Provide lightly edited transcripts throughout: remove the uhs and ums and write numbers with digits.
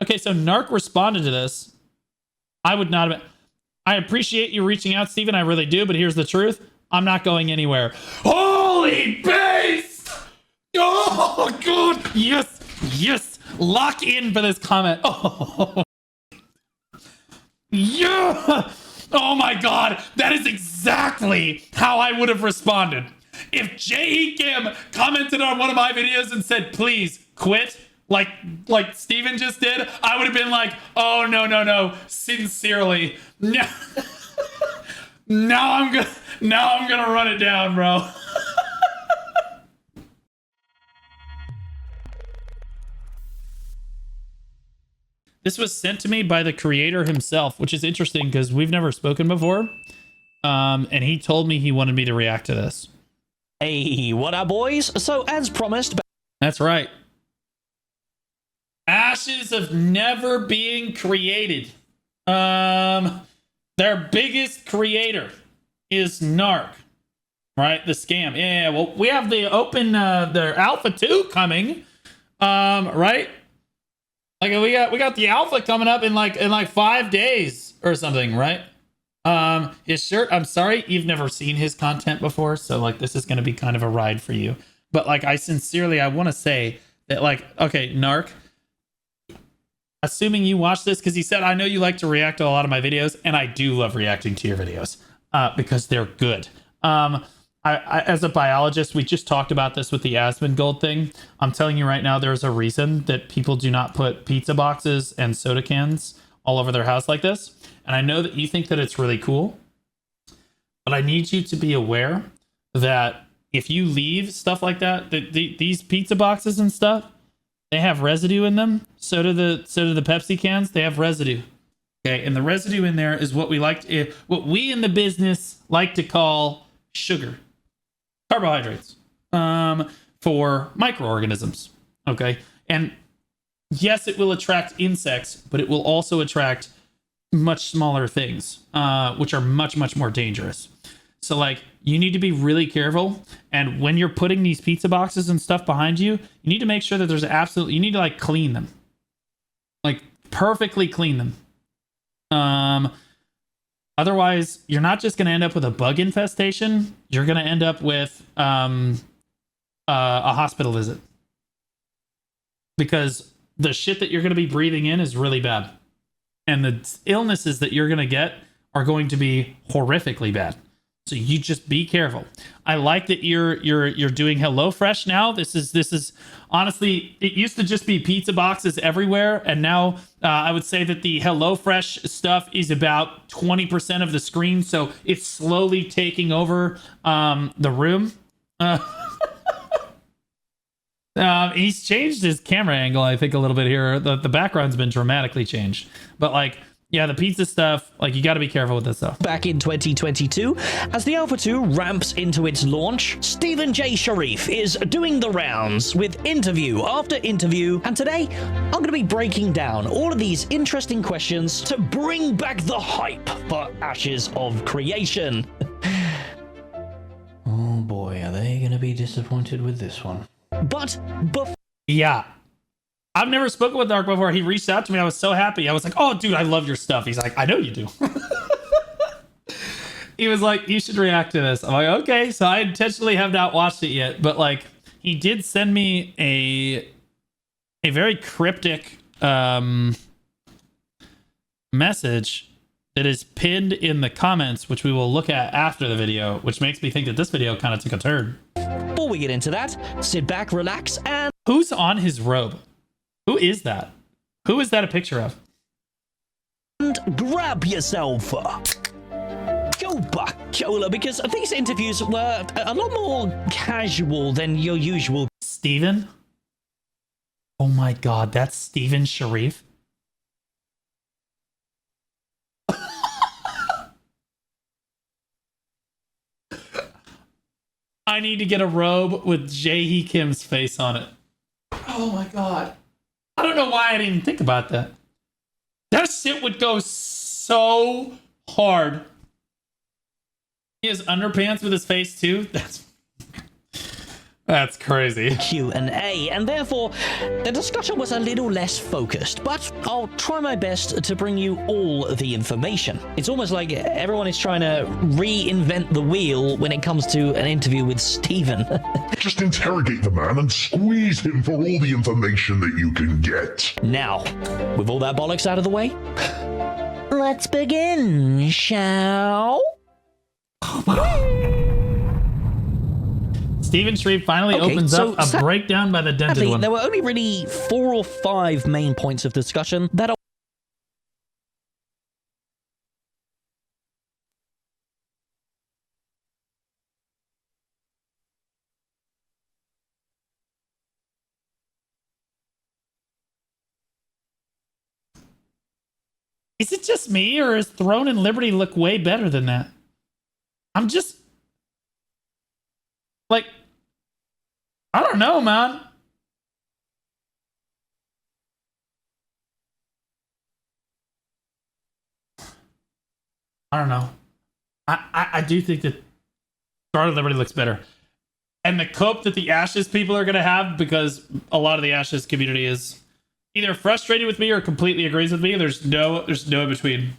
Okay, so Narc responded to this. I would not have. I appreciate you reaching out, Steven. I really do. But here's the truth. I'm not going anywhere. Holy base! Oh, God. Yes. Yes. Lock in for this comment. Oh. Yeah. Oh, my God. That is exactly how I would have responded. If J.E. Kim commented on one of my videos and said, please quit, like Steven just did, I would have been like, oh, no. Sincerely. No. Now I'm gonna run it down, bro. This was sent to me by the creator himself, which is interesting because we've never spoken before. And he told me he wanted me to react to this. Hey, what up, boys? So, as promised... That's right. Ashes of never being created. Their biggest creator is Narc. Right? The scam. Yeah, well, we have the open, their Alpha 2 coming. Right? Like, we got the Alpha coming up in like 5 days or something, right? His shirt, I'm sorry, you've never seen his content before, so like this is going to be kind of a ride for you. But like I want to say that like, okay, Narc, assuming you watch this, because he said, I know you like to react to a lot of my videos, and I do love reacting to your videos because they're good. I as a biologist, we just talked about this with the Asmongold thing. I'm telling you right now, there's a reason that people do not put pizza boxes and soda cans all over their house like this. And I know that you think that it's really cool, but I need you to be aware that if you leave stuff like that, these pizza boxes and stuff, they have residue in them. So do the Pepsi cans. They have residue. Okay, and the residue in there is what what we in the business like to call sugar, carbohydrates, for microorganisms. Okay, and yes, it will attract insects, but it will also attract much smaller things, which are much more dangerous. So like you need to be really careful, and when you're putting these pizza boxes and stuff behind you, you need to make sure that there's you need to like clean them, like perfectly clean them. Otherwise you're not just going to end up with a bug infestation, you're going to end up with a hospital visit, because the shit that you're going to be breathing in is really bad. And the illnesses that you're going to get are going to be horrifically bad. So you just be careful. I like that you're doing HelloFresh now. This is honestly, it used to just be pizza boxes everywhere, and now I would say that the HelloFresh stuff is about 20% of the screen. So it's slowly taking over the room. He's changed his camera angle, I think, a little bit here. The background's been dramatically changed. But like, yeah, the pizza stuff, like you got to be careful with this stuff. Back in 2022, as the Alpha 2 ramps into its launch, Stephen J. Sharif is doing the rounds with interview after interview. And today, I'm going to be breaking down all of these interesting questions to bring back the hype for Ashes of Creation. Oh boy, are they going to be disappointed with this one? But yeah, I've never spoken with Narc before. He reached out to me. I was so happy. I was like, oh, dude, I love your stuff. He's like, I know you do. He was like, you should react to this. I'm like, okay. So I intentionally have not watched it yet. But like, he did send me a very cryptic message that is pinned in the comments, which we will look at after the video, which makes me think that this video kind of took a turn. before we get into that, sit back, relax, and... Who's on his robe? Who is that? Who is that a picture of? And grab yourself go back, Chola, because these interviews were a lot more casual than your usual. Steven? Oh my god, that's Steven Sharif? I need to get a robe with Jae-hee Kim's face on it. Oh my god. I don't know why I didn't even think about that. That shit would go so hard. He has underpants with his face too. That's... That's crazy. Q&A, and therefore the discussion was a little less focused, but I'll try my best to bring you all the information. It's almost like everyone is trying to reinvent the wheel when it comes to an interview with Steven. Just interrogate the man and squeeze him for all the information that you can get. Now, with all that bollocks out of the way, let's begin, shall? Steven Sharif finally opens up a breakdown by the dented Sadly, one. there were only really 4 or 5 main points of discussion that are... Is it just me, or is Throne and Liberty look way better than that? I'm just... like... I don't know, man. I don't know. I do think that Throne and Liberty looks better. And the cope that the Ashes people are going to have, because a lot of the Ashes community is either frustrated with me or completely agrees with me. There's no in between.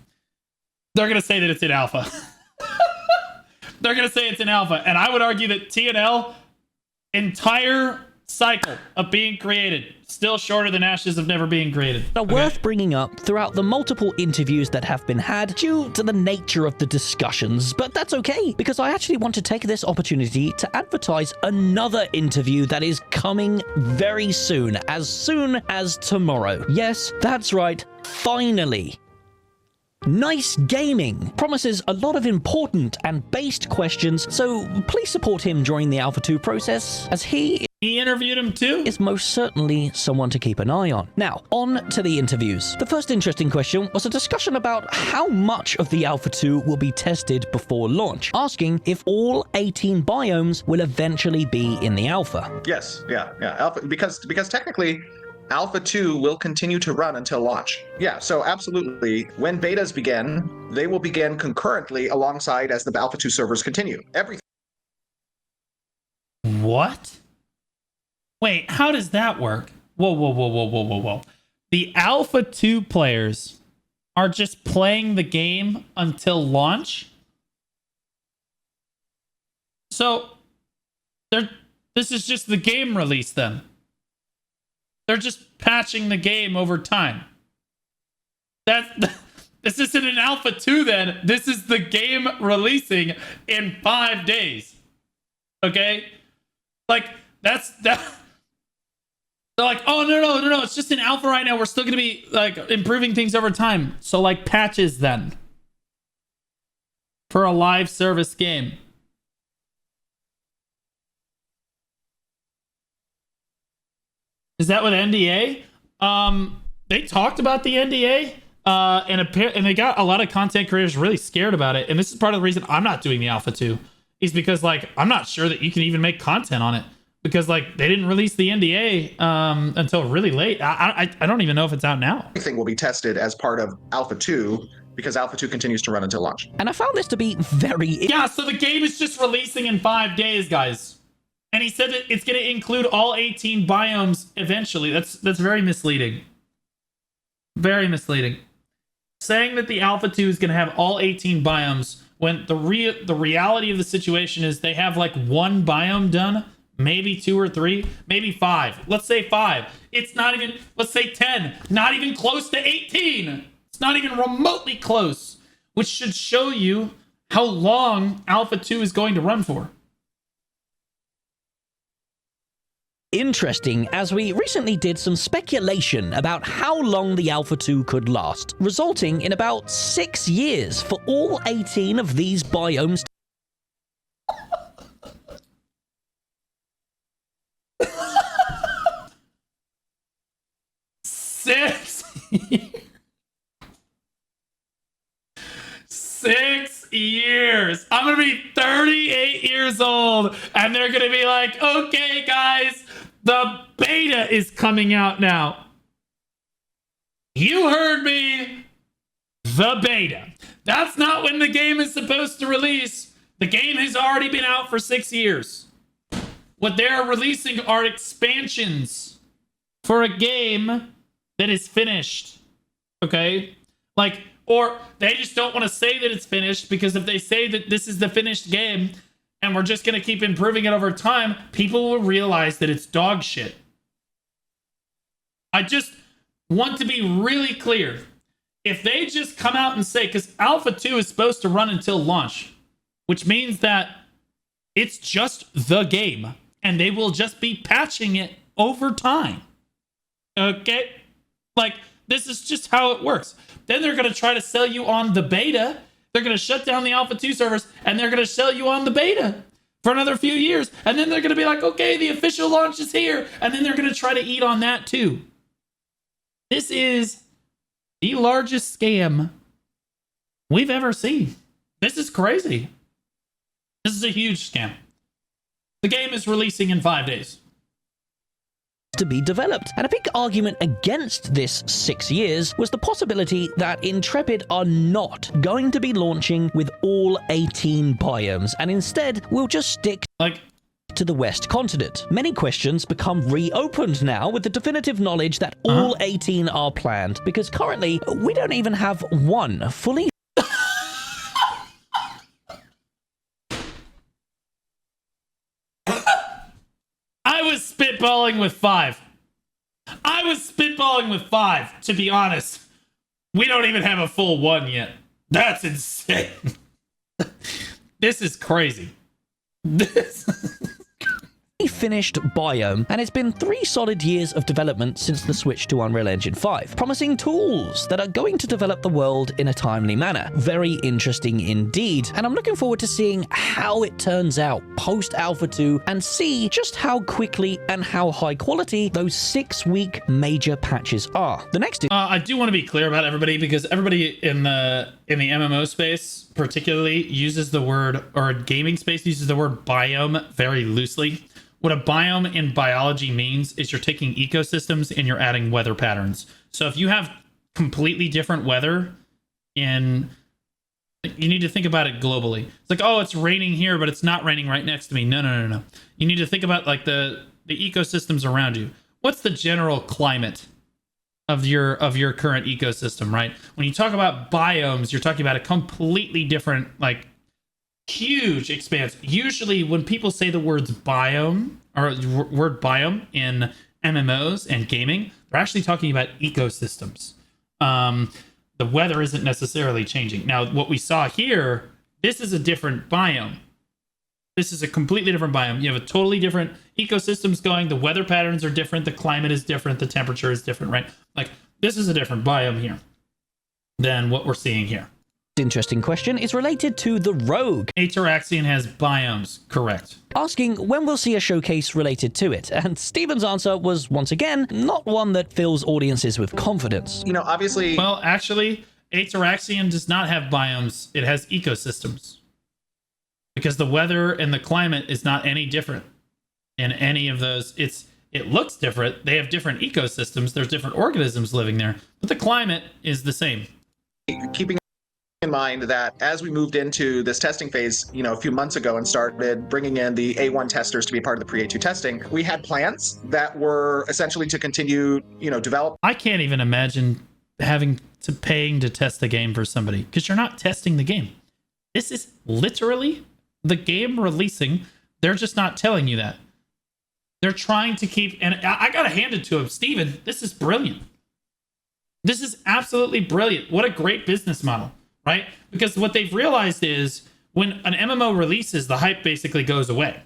They're going to say that it's in alpha. They're going to say it's in alpha. And I would argue that TNL entire cycle of being created still shorter than Ashes of never being created. Are worth bringing up throughout the multiple interviews that have been had due to the nature of the discussions, but that's okay, because I actually want to take this opportunity to advertise another interview that is coming very soon as tomorrow. Yes, that's right, finally. Nice Gaming promises a lot of important and based questions, so please support him during the Alpha 2 process, as he interviewed him too? Is most certainly someone to keep an eye on. Now, on to the interviews. The first interesting question was a discussion about how much of the Alpha 2 will be tested before launch, asking if all 18 biomes will eventually be in the Alpha. Yes, yeah. Alpha, because technically, Alpha 2 will continue to run until launch. Yeah, so absolutely. When betas begin, they will begin concurrently alongside as the Alpha 2 servers continue. Everything. What? Wait, how does that work? Whoa. The Alpha 2 players are just playing the game until launch? So, this is just the game release then? They're just patching the game over time. This isn't an Alpha 2 then. This is the game releasing in 5 days. Okay? Like, they're like, oh, no. It's just an alpha right now. We're still going to be, like, improving things over time. So, like, patches then. For a live service game. Is that with NDA? They talked about the NDA, and they got a lot of content creators really scared about it. And this is part of the reason I'm not doing the Alpha 2, is because, like, I'm not sure that you can even make content on it, because, like, they didn't release the NDA until really late. I don't even know if it's out now. Everything will be tested as part of Alpha 2 because Alpha 2 continues to run until launch. And I found this to be very... Yeah, so the game is just releasing in 5 days, guys. And he said that it's going to include all 18 biomes eventually. That's very misleading. Very misleading. Saying that the Alpha 2 is going to have all 18 biomes when the reality of the situation is they have like 1 biome done, maybe 2 or 3, maybe 5. Let's say 5. It's not even, let's say 10. Not even close to 18. It's not even remotely close, which should show you how long Alpha 2 is going to run for. Interesting, as we recently did some speculation about how long the Alpha 2 could last, resulting in about 6 years for all 18 of these biomes. Six years. I'm gonna be 38 years old, and they're gonna be like, okay, guys, the beta is coming out now. You heard me. The beta. That's not when the game is supposed to release. The game has already been out for 6 years. What they're releasing are expansions for a game that is finished. Okay? Like, or they just don't want to say that it's finished, because if they say that this is the finished game and we're just going to keep improving it over time, people will realize that it's dog shit. I just want to be really clear. If they just come out and say, because Alpha 2 is supposed to run until launch, which means that it's just the game, and they will just be patching it over time. Okay? Like, this is just how it works. Then they're going to try to sell you on the beta. They're going to shut down the Alpha 2 servers, and they're going to sell you on the beta for another few years. And then they're going to be like, okay, the official launch is here. And then they're going to try to eat on that too. This is the largest scam we've ever seen. This is crazy. This is a huge scam. The game is releasing in 5 days. To be developed. And a big argument against this 6 years was the possibility that Intrepid are not going to be launching with all 18 biomes, and instead will just stick to the West continent. Many questions become reopened now with the definitive knowledge that all 18 are planned, because currently we don't even have one fully I was spitballing with 5. To be honest. We don't even have a full 1 yet. That's insane. This is crazy. finished biome, and it's been 3 solid years of development since the switch to Unreal Engine 5, promising tools that are going to develop the world in a timely manner. Very interesting indeed, and I'm looking forward to seeing how it turns out post Alpha 2 and see just how quickly and how high quality those 6-week major patches are. The next I do want to be clear about everybody, because everybody in the MMO space particularly uses the word, or gaming space uses the word biome very loosely. What a biome in biology means is you're taking ecosystems and you're adding weather patterns. So if you have completely different weather you need to think about it globally. It's like, oh, it's raining here, but it's not raining right next to me. No. You need to think about like the ecosystems around you. What's the general climate of your current ecosystem, right? When you talk about biomes, you're talking about a completely different, like, huge expanse. Usually when people say the words biome or word biome in MMOs and gaming, they're actually talking about ecosystems. The weather isn't necessarily changing. Now, what we saw here, this is a different biome. This is a completely different biome. You have a totally different ecosystems going. The weather patterns are different. The climate is different. The temperature is different, right? Like, this is a different biome here than what we're seeing here. Interesting question is related to the Rogue. Ataraxian has biomes, correct. Asking when we'll see a showcase related to it, and Steven's answer was, once again, not one that fills audiences with confidence. You know, obviously... Well, actually, Ataraxian does not have biomes. It has ecosystems. Because the weather and the climate is not any different in any of those. It looks different. They have different ecosystems. There's different organisms living there. But the climate is the same. Keeping in mind that as we moved into this testing phase, you know, a few months ago and started bringing in the A1 testers to be part of the pre-A2 testing, we had plans that were essentially to continue, you know, develop. I can't even imagine paying to test the game for somebody, because you're not testing the game. This is literally the game releasing. They're just not telling you that. They're trying to keep, and I gotta hand it to him, Steven, this is brilliant. This is absolutely brilliant. What a great business model. Right? Because what they've realized is when an MMO releases, the hype basically goes away.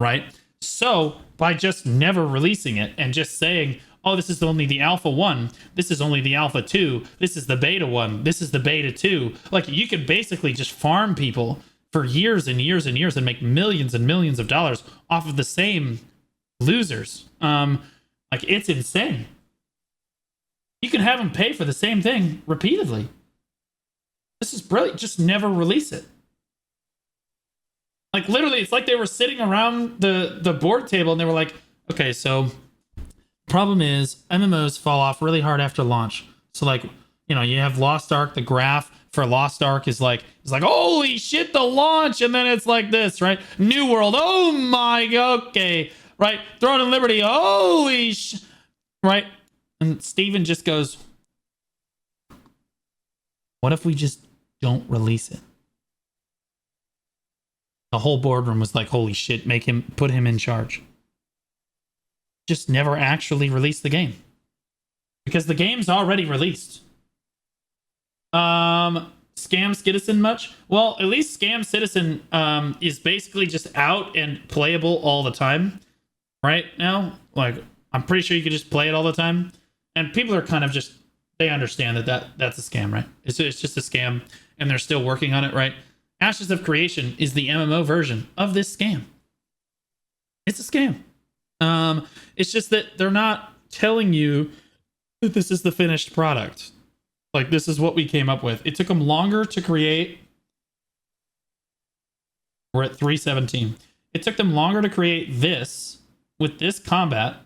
Right? So by just never releasing it and just saying, oh, this is only the Alpha 1, this is only the Alpha 2, this is the Beta 1, this is the Beta 2. Like, you can basically just farm people for years and years and years and make millions and millions of dollars off of the same losers. Like, it's insane. You can have them pay for the same thing repeatedly. This is brilliant. Just never release it. Like, literally, it's like they were sitting around the board table and they were like, okay, so problem is MMOs fall off really hard after launch. So, like, you have Lost Ark. The graph for Lost Ark is like, it's like, holy shit, the launch. And then it's like this, right? New World. Oh my God. Okay. Right. Throne and Liberty. Holy right. And Steven just goes, what if we just don't release it? The whole boardroom was like, holy shit, put him in charge. Just never actually release the game. Because the game's already released. Scam Citizen much? Well, at least Scam Citizen is basically just out and playable all the time. Right now? Like, I'm pretty sure you could just play it all the time. And people are kind of just, they understand that's a scam, right? It's just a scam, and they're still working on it, right? Ashes of Creation is the MMO version of this scam. It's a scam. It's just that they're not telling you that this is the finished product. Like, this is what we came up with. It took them longer to create. We're at 317. It took them longer to create this with this combat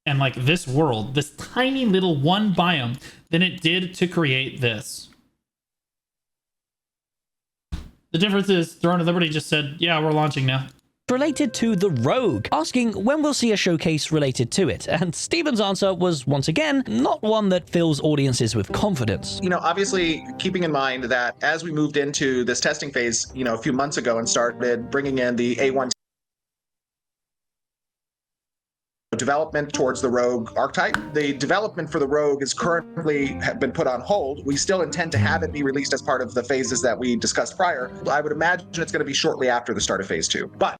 and like this world, this tiny little one biome, than it did to create this. The difference is Throne of Liberty just said, yeah, we're launching now. Related to the Rogue, asking when we'll see a showcase related to it, and Steven's answer was once again not one that fills audiences with confidence. Obviously keeping in mind that as we moved into this testing phase, a few months ago and started bringing in the A1 development towards the Rogue archetype. The development for the Rogue is currently have been put on hold. We still intend to have it be released as part of the phases that we discussed prior. I would imagine it's going to be shortly after the start of phase 2. But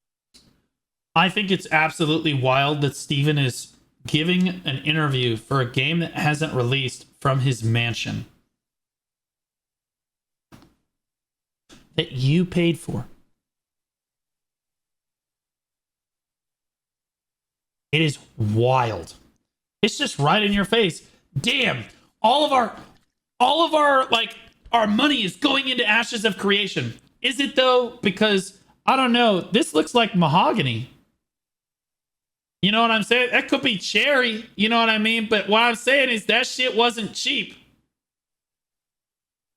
I think it's absolutely wild that Steven is giving an interview for a game that hasn't released from his mansion that you paid for. It is wild. It's just right in your face. Damn, all of our like our money is going into Ashes of Creation. Is it though? Because I don't know. This looks like mahogany. You know what I'm saying? That could be cherry. You know what I mean? But what I'm saying is that shit wasn't cheap.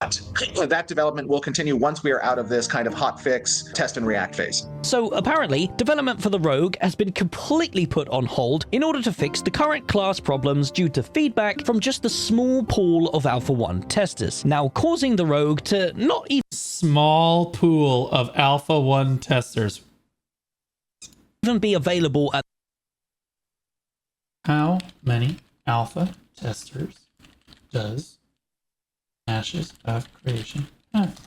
that development will continue once we are out of this kind of hot fix test and react phase. So apparently, development for the Rogue has been completely put on hold in order to fix the current class problems due to feedback from just the small pool of Alpha 1 testers, now causing the Rogue to not Small pool of Alpha 1 testers. even be available at How many alpha testers does Ashes of Creation have?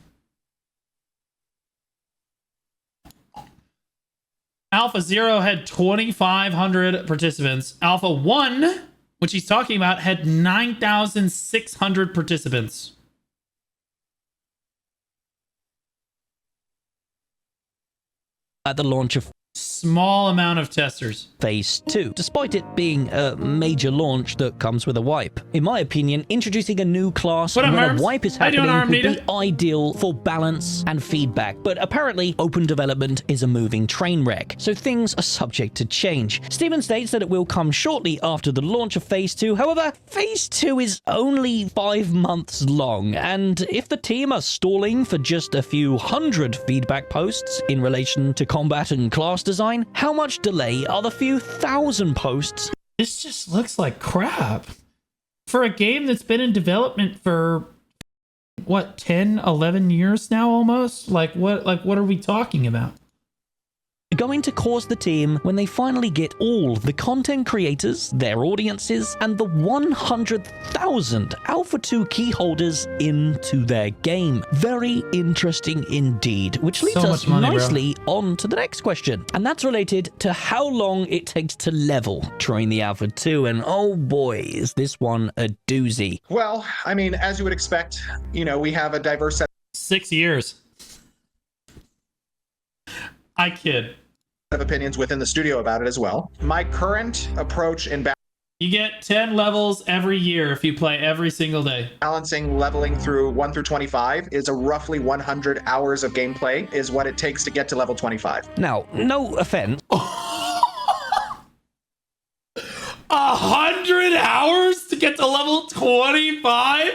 Alpha 0 had 2,500 participants. Alpha 1, which he's talking about, had 9,600 participants. the launch of Small amount of testers. Phase 2, despite it being a major launch that comes with a wipe. In my opinion, introducing a new class What up, when a Merms? wipe is How you doing, happening would Armnita? be ideal for balance and feedback, but apparently open development is a moving train wreck, so things are subject to change. Steven states that it will come shortly after the launch of Phase 2, however, Phase 2 is only 5 months long, and if the team are stalling for just a few hundred feedback posts in relation to combat and class design, how much delay are the few thousand posts? This just looks like crap. For a game that's been in development for, what, 10, 11 years now almost? Like what are we talking about? Going to cause the team when they finally get all the content creators, their audiences, and the 100,000 Alpha 2 key holders into their game. Very interesting indeed, which leads So us much money, bro. nicely on to the next question. And that's related to how long it takes to level during the Alpha 2. And oh boy, is this one a doozy. Well, I mean, as you would expect, we have a diverse set 6 years. I kid. of opinions within the studio about it as well. My current approach in You get 10 levels every year if you play every single day. balancing leveling through 1 through 25 is a roughly 100 hours of gameplay is what it takes to get to level 25. Now, no offense, 100 hours to get to level 25?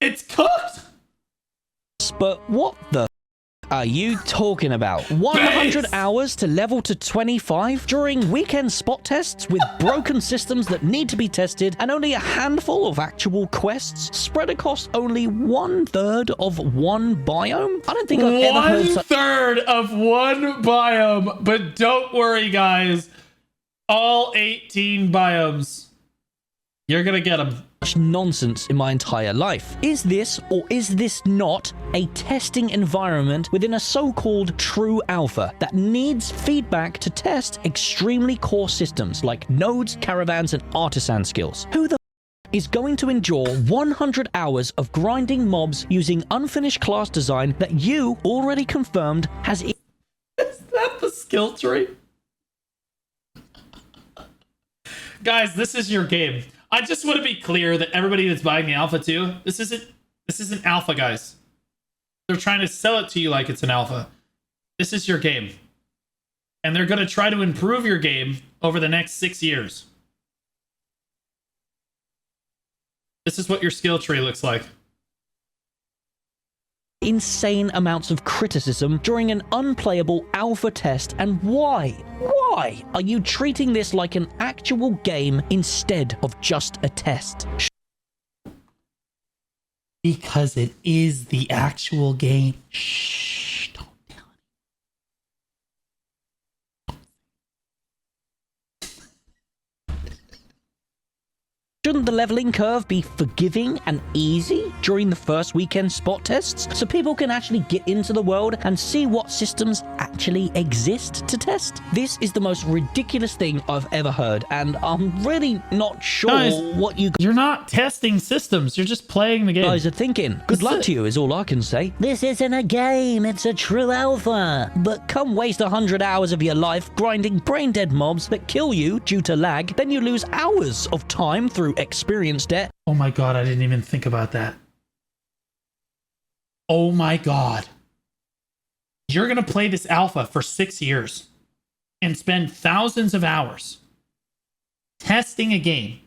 It's cooked. But what the are you talking about? 100 Base! hours to level to 25 during weekend spot tests with broken systems that need to be tested and only a handful of actual quests spread across only 1/3 of one biome? I don't think I've ever heard such 1/3 of one biome, but don't worry, guys. All 18 biomes. You're gonna get them. nonsense in my entire life. Is this or is this not a testing environment within a so-called true alpha that needs feedback to test extremely core systems like nodes, caravans, and artisan skills? Who the is going to endure 100 hours of grinding mobs using unfinished class design that you already confirmed has... Is that the skill tree? Guys, this is your game. I just want to be clear that everybody that's buying the Alpha 2, this isn't Alpha, guys. They're trying to sell it to you like it's an Alpha. This is your game. And they're going to try to improve your game over the next 6 years. This is what your skill tree looks like. Insane amounts of criticism during an unplayable alpha test, and why? Why are you treating this like an actual game instead of just a test? Because it is the actual game. Shh, don't tell Shouldn't the leveling curve be forgiving and easy during the first weekend spot tests so people can actually get into the world and see what systems actually exist to test? This is the most ridiculous thing I've ever heard, and I'm really not sure Guys, what you You're not testing systems. You're just playing the game. guys are thinking. Good luck to you is all I can say. This isn't a game, it's a true alpha. But come waste 100 hours of your life grinding brain-dead mobs that kill you due to lag, then you lose hours of time through experience debt. Oh my god, I didn't even think about that. Oh my god. You're going to play this alpha for 6 years and spend thousands of hours testing a game,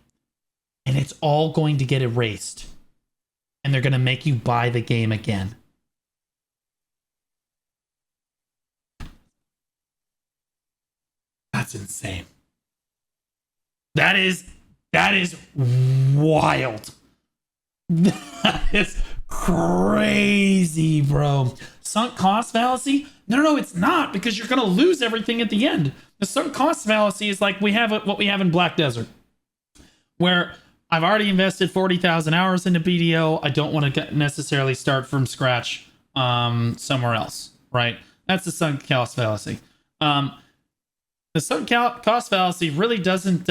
and it's all going to get erased. And they're going to make you buy the game again. That's insane. That is wild. That is crazy, bro. Sunk cost fallacy? No, it's not, because you're going to lose everything at the end. The sunk cost fallacy is like what we have in Black Desert, where I've already invested 40,000 hours into BDO. I don't want to necessarily start from scratch somewhere else, right? That's the sunk cost fallacy. The sunk cost fallacy really doesn't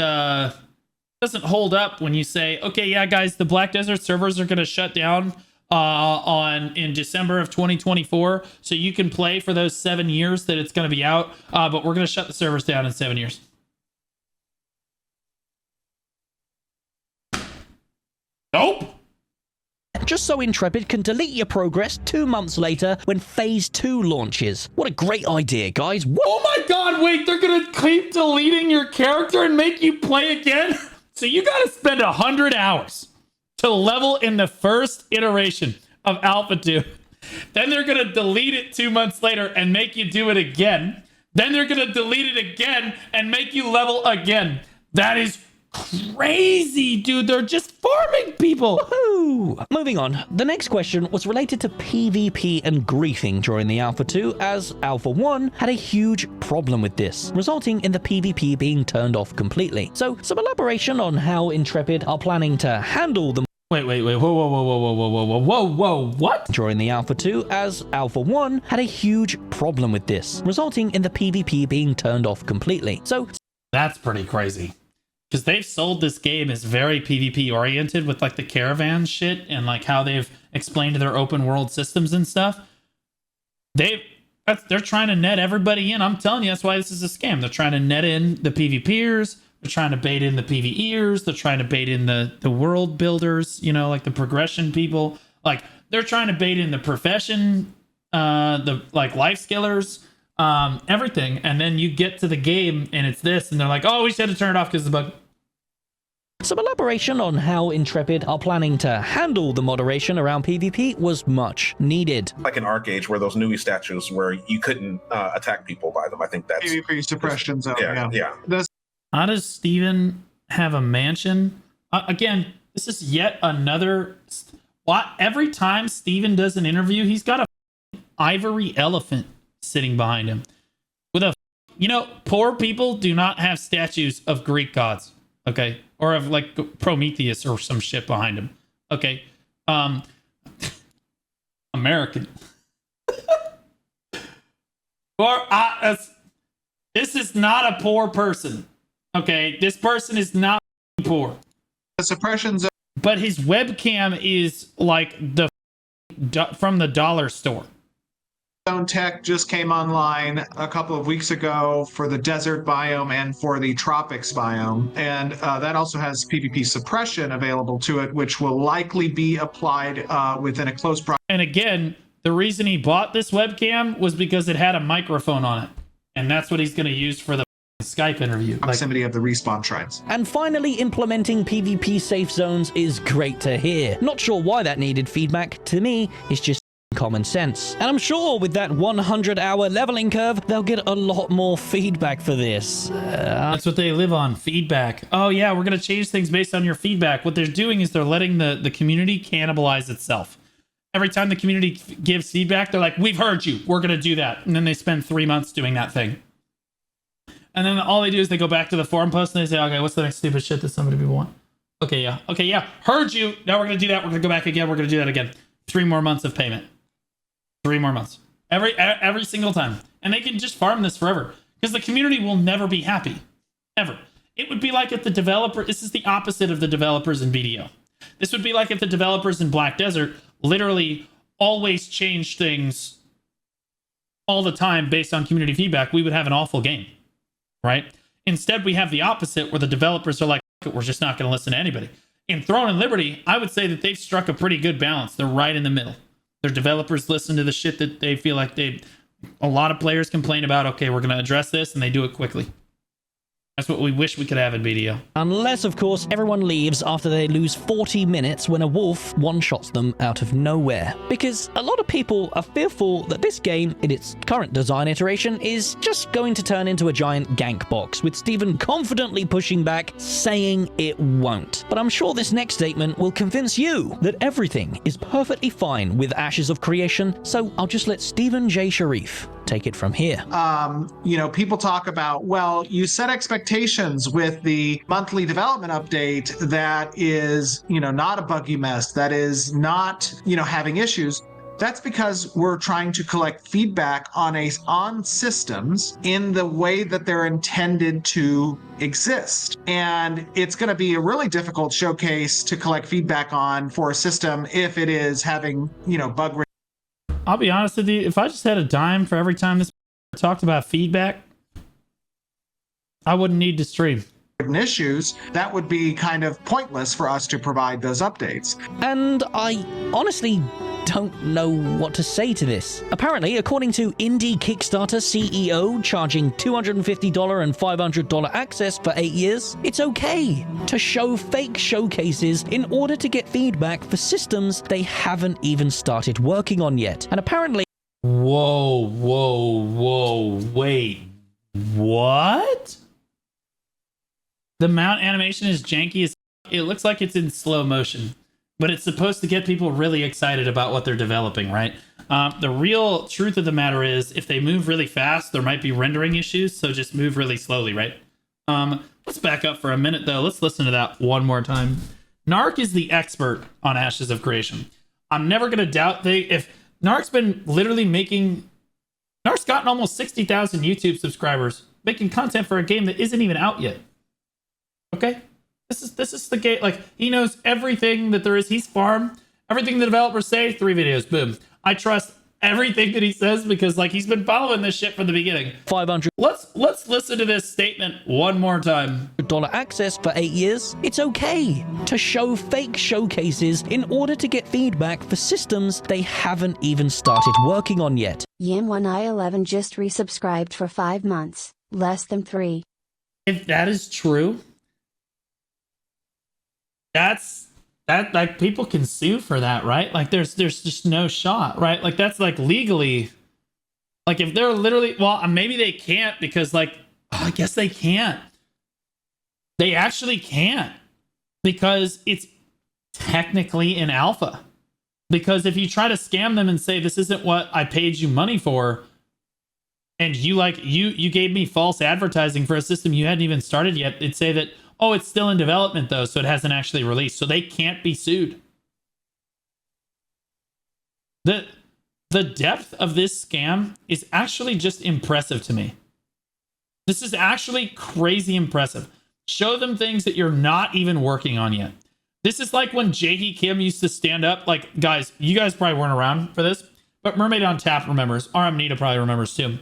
hold up when you say, okay, yeah, guys, the Black Desert servers are going to shut down in December of 2024, so you can play for those 7 years that it's going to be out, but we're going to shut the servers down in 7 years. Nope. Just so Intrepid can delete your progress 2 months later when Phase 2 launches. What a great idea, guys. Oh my god, wait, they're going to keep deleting your character and make you play again? So you got to spend 100 hours to level in the first iteration of Alpha 2. Then they're going to delete it 2 months later and make you do it again. Then they're going to delete it again and make you level again. That is crazy, dude. They're just farming people. Woohoo! Moving on, the next question was related to PvP and griefing during the Alpha 2, as Alpha 1 had a huge problem with this, resulting in the PvP being turned off completely. So, some elaboration on how Intrepid are planning to handle the Wait, whoa, what? during the Alpha 2, as Alpha 1 had a huge problem with this, resulting in the PvP being turned off completely. So, That's pretty crazy. Because they've sold this game as very PvP oriented with like the caravan shit and like how they've explained their open world systems and stuff. They're trying to net everybody in. I'm telling you, that's why this is a scam. They're trying to net in the PvPers. They're trying to bait in the PvEers. They're trying to bait in the world builders, you know, like the progression people. Like they're trying to bait in the profession, the like life skillers, everything. And then you get to the game and it's this, and they're like, oh, we should have turned it off because of the bug. Some elaboration on how Intrepid are planning to handle the moderation around PvP was much needed. Like in Arcade, where those Nui statues where you couldn't attack people by them. I think that's PvP suppression zone. Yeah. How does Steven have a mansion? Again, this is yet another. Every time Steven does an interview, he's got a ivory elephant sitting behind him with a. Poor people do not have statues of Greek gods. Okay. Or of like Prometheus or some shit behind him. Okay. American. This is not a poor person. Okay. This person is not poor. The suppression zone. But his webcam is like from the dollar store. Tech just came online a couple of weeks ago for the desert biome and for the tropics biome, and that also has PvP suppression available to it, which will likely be applied within a close proximity. And again, the reason he bought this webcam was because it had a microphone on it, and that's what he's going to use for the Skype interview. Proximity of the respawn shrines. And finally, implementing PvP safe zones is great to hear. Not sure why that needed feedback. To me, it's just common sense. And I'm sure with that 100-hour leveling curve, they'll get a lot more feedback for this. That's what they live on, feedback. Oh yeah, we're going to change things based on your feedback. What they're doing is they're letting the community cannibalize itself. Every time the community gives feedback, they're like, we've heard you, we're going to do that. And then they spend 3 months doing that thing. And then all they do is they go back to the forum post and they say, okay, what's the next stupid shit that somebody people want? Okay, yeah, heard you. Now we're going to do that. We're going to go back again. We're going to do that again. 3 more months of payment. 3 more months. Every single time. And they can just farm this forever. Because the community will never be happy. Ever. It would be like if the developer... This is the opposite of the developers in BDO. This would be like if the developers in Black Desert literally always change things all the time based on community feedback. We would have an awful game. Right? Instead, we have the opposite where the developers are like, we're just not going to listen to anybody. In Throne and Liberty, I would say that they've struck a pretty good balance. They're right in the middle. Their developers listen to the shit that they feel like a lot of players complain about. Okay, we're going to address this, and they do it quickly. That's what we wish we could have in BDO. Unless, of course, everyone leaves after they lose 40 minutes when a wolf one-shots them out of nowhere. Because a lot of people are fearful that this game, in its current design iteration, is just going to turn into a giant gank box, with Steven confidently pushing back, saying it won't. But I'm sure this next statement will convince you that everything is perfectly fine with Ashes of Creation, so I'll just let Steven J. Sharif take it from here. People talk about, well, you set expectations with the monthly development update that is, not a buggy mess, that is not, having issues. That's because we're trying to collect feedback on systems in the way that they're intended to exist. And it's going to be a really difficult showcase to collect feedback on for a system if it is having, bug. I'll be honest with you, if I just had a dime for every time this talked about feedback, I wouldn't need to stream. Issues, that would be kind of pointless for us to provide those updates. And I honestly don't know what to say to this. Apparently, according to Indie Kickstarter CEO charging $250 and $500 access for 8 years, it's okay to show fake showcases in order to get feedback for systems they haven't even started working on yet. And apparently... Whoa, wait. What? The mount animation is janky as it looks like it's in slow motion, but it's supposed to get people really excited about what they're developing, right? The real truth of the matter is if they move really fast, there might be rendering issues, so just move really slowly, right? Let's back up for a minute, though. Let's listen to that one more time. Narc is the expert on Ashes of Creation. I'm never going to doubt if Narc's been literally Narc's gotten almost 60,000 YouTube subscribers making content for a game that isn't even out yet. Okay, this is the game. Like, he knows everything that there is. He's farmed everything the developers say. 3 videos, boom. I trust everything that he says because, like, he's been following this shit from the beginning. 500. Let's listen to this statement one more time. $500 access for 8 years. It's okay to show fake showcases in order to get feedback for systems they haven't even started working on yet. Yam1i11 just resubscribed for 5 months, less than 3. If that is true, that like people can sue for that, right? Like there's just no shot, right? Like that's like legally, like if they're literally, well, maybe they can't because like, I guess they can't. They actually can't because it's technically in alpha. Because if you try to scam them and say this isn't what I paid you money for, and you gave me false advertising for a system you hadn't even started yet, it'd say that, oh, it's still in development though, so it hasn't actually released. So they can't be sued. The depth of this scam is actually just impressive to me. This is actually crazy impressive. Show them things that you're not even working on yet. This is like when Jae Kim used to stand up. Like, guys, you guys probably weren't around for this, but Mermaid on Tap remembers. RM Nita probably remembers too.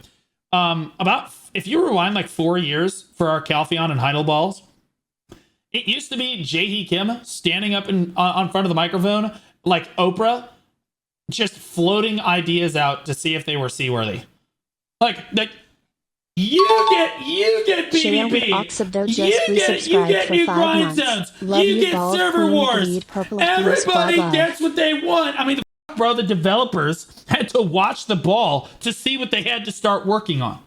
If you rewind like 4 years for our Calpheon and Heidel balls, it used to be Jae Kim standing up on front of the microphone like Oprah, just floating ideas out to see if they were seaworthy. Like you get Share with PvP. Oxib though just You resubscribed get for new 5 grindstones. months. Love You you, get bald server queen, wars. bleed, purple FPS squad Everybody love. gets what they want. I mean, bro, the developers had to watch the ball to see what they had to start working on.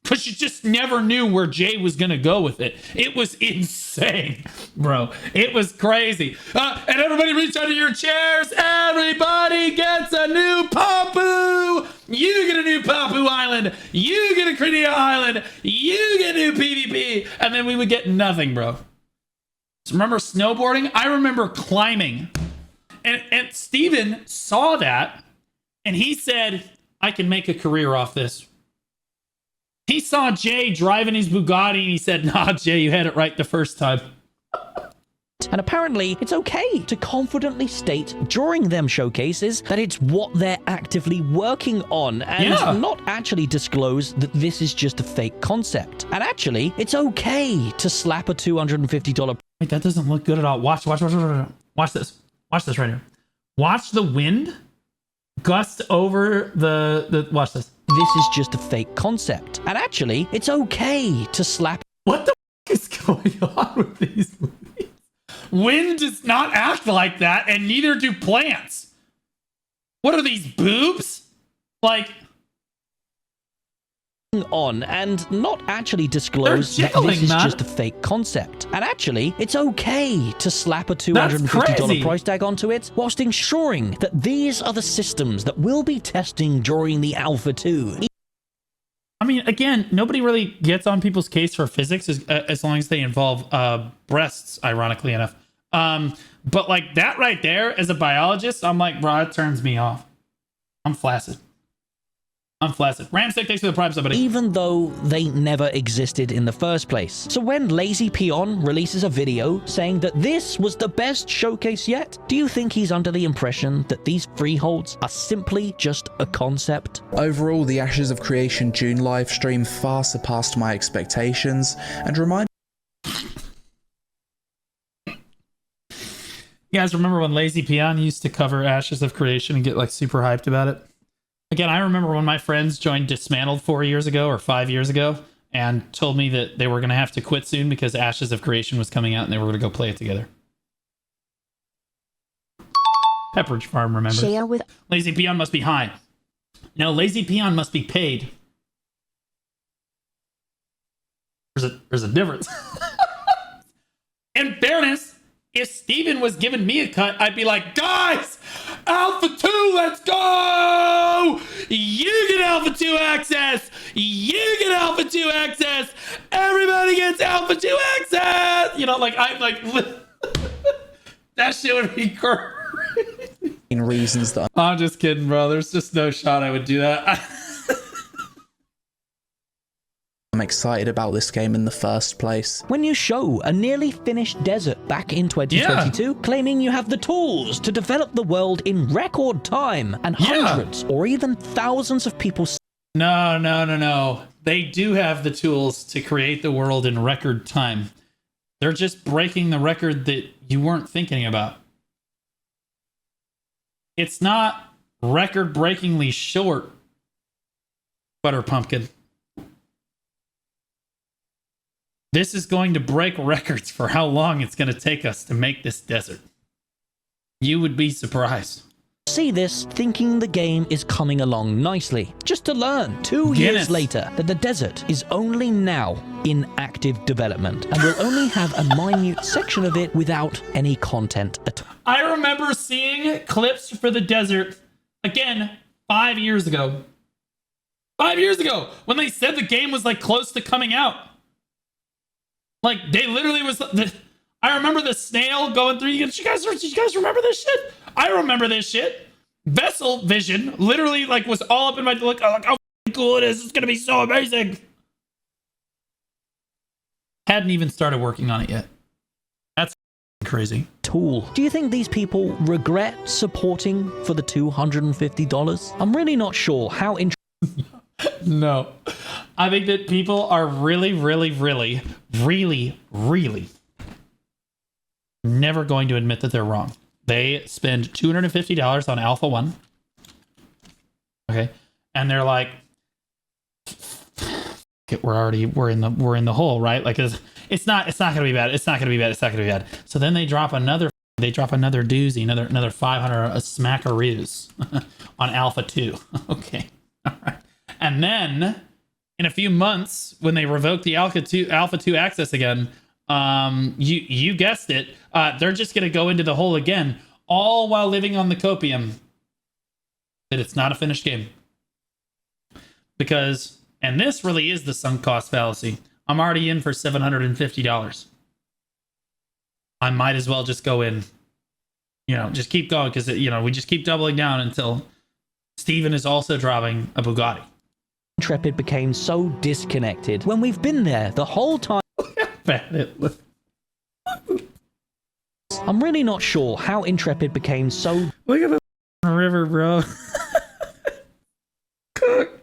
Because you just never knew where Jay was going to go with it. It was insane, bro. It was crazy. And everybody reach under your chairs. Everybody gets a new Papu. You get a new Papu Island. You get a Crania Island. You get new PvP. And then we would get nothing, bro. So remember snowboarding? I remember climbing. And Steven saw that. And he said, I can make a career off this. He saw Jay driving his Bugatti and he said, nah, Jay, you had it right the first time. And apparently, it's okay to confidently state during them showcases that it's what they're actively working on and not actually disclose that this is just a fake concept. And actually, it's okay to slap a $250. Wait, that doesn't look good at all. Watch this. Watch this right here. Watch the wind gust over the watch this. This is just a fake concept. And actually, it's okay to slap. What the is going on with these movies? Wind does not act like that, and neither do plants. What are these, boobs? Like, on and not actually disclose that jiggling, this is man. just a fake concept. And actually, it's okay to slap a $250 price tag onto it whilst ensuring that these are the systems that we'll be testing during the Alpha 2. I mean, again, nobody really gets on people's case for physics as long as they involve breasts, ironically enough. But like that right there, as a biologist, I'm like, bro, it turns me off. I'm flaccid. Ramstick, thanks for the prime sub, buddy. Even though they never existed in the first place. So when Lazy Peon releases a video saying that this was the best showcase yet, do you think he's under the impression that these freeholds are simply just a concept? Overall, the Ashes of Creation June live stream far surpassed my expectations and reminded You guys remember when Lazy Peon used to cover Ashes of Creation and get like super hyped about it? Again, I remember when my friends joined Dismantled 4 years ago or 5 years ago and told me that they were going to have to quit soon because Ashes of Creation was coming out and they were going to go play it together. Pepperidge Farm remembers. Share with Lazy Peon must be high. No, Lazy Peon must be paid. There's a difference. In fairness, if Steven was giving me a cut, I'd be like, guys, Alpha 2, let's go! You get Alpha 2 access! You get Alpha 2 access! Everybody gets Alpha 2 access! You know, like, I'm like, that shit would be crazy. reasons that I'm just kidding, bro. There's just no shot I would do that. I'm excited about this game in the first place. When you show a nearly finished desert back in 2022, claiming you have the tools to develop the world in record time, and hundreds or even thousands of people. No. They do have the tools to create the world in record time. They're just breaking the record that you weren't thinking about. It's not record-breakingly short, Butter Pumpkin. This is going to break records for how long it's going to take us to make this desert. You would be surprised. See this thinking the game is coming along nicely, just to learn 2 years later that the desert is only now in active development and will only have a minute section of it without any content at all. I remember seeing clips for the desert again 5 years ago. 5 years ago, when they said the game was like close to coming out. Like they literally was. I remember the snail going through. You guys remember this shit? I remember this shit. Vessel vision literally like was all up in my look. Like how cool it is. It's gonna be so amazing. Hadn't even started working on it yet. That's crazy. Tool. Do you think these people regret supporting for the $250? I'm really not sure how interesting. No. I think that people are really never going to admit that they're wrong. They spend $250 on Alpha 1. Okay. And they're like, we're in the hole, right? Like it's not gonna be bad. It's not gonna be bad. So then they drop another doozy, another 500 smackaroos on Alpha 2. Okay. All right. And then in a few months, when they revoke the Alpha 2 access again, you guessed it, they're just going to go into the hole again, all while living on the copium that it's not a finished game. Because, and this really is the sunk cost fallacy, I'm already in for $750. I might as well just go in, just keep going, because, we just keep doubling down until Steven is also dropping a Bugatti. Intrepid became so disconnected when we've been there the whole time. Bad it looked. I'm really not sure how Intrepid became so. Look at the river, bro. Cooked.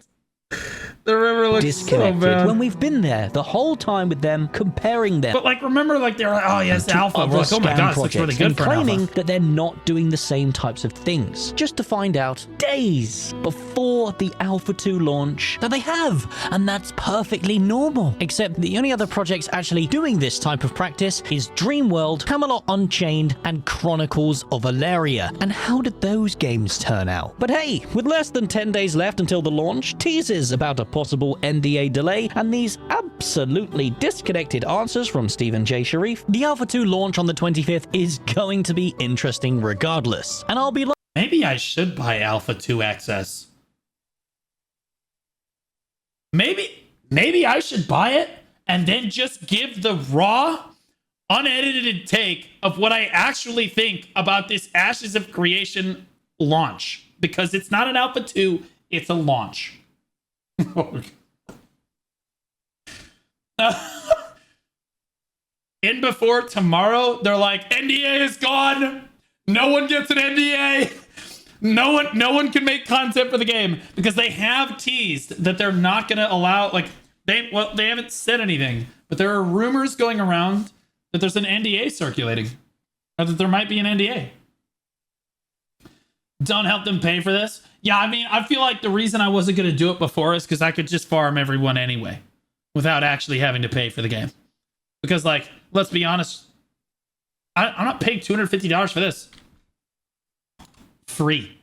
The river looks disconnected so bad. When we've been there the whole time with them, comparing them. But like, remember, like they're like, oh yes, Alpha. We're like, oh my god, this looks really good for claiming Alpha. that they're not doing the same types of things, just to find out days before the Alpha 2 launch that they have, and that's perfectly normal. Except the only other projects actually doing this type of practice is Dreamworld, Camelot Unchained, and Chronicles of Valeria. And how did those games turn out? But hey, with less than 10 days left until the launch, teasers about a possible NDA delay, and these absolutely disconnected answers from Stephen J. Sharif, the Alpha 2 launch on the 25th is going to be interesting regardless. And I'll be like, maybe I should buy Alpha 2 access. Maybe I should buy it and then just give the raw, unedited take of what I actually think about this Ashes of Creation launch. Because it's not an Alpha 2, it's a launch. In before tomorrow, they're like, NDA is gone. No one gets an NDA. No one can make content for the game, because they have teased that they're not going to allow, like, they haven't said anything, but there are rumors going around that there's an NDA circulating, or that there might be an NDA. Don't help them pay for this. Yeah, I mean, I feel like the reason I wasn't going to do it before is because I could just farm everyone anyway without actually having to pay for the game. Because, like, let's be honest, I'm not paying $250 for this. Free.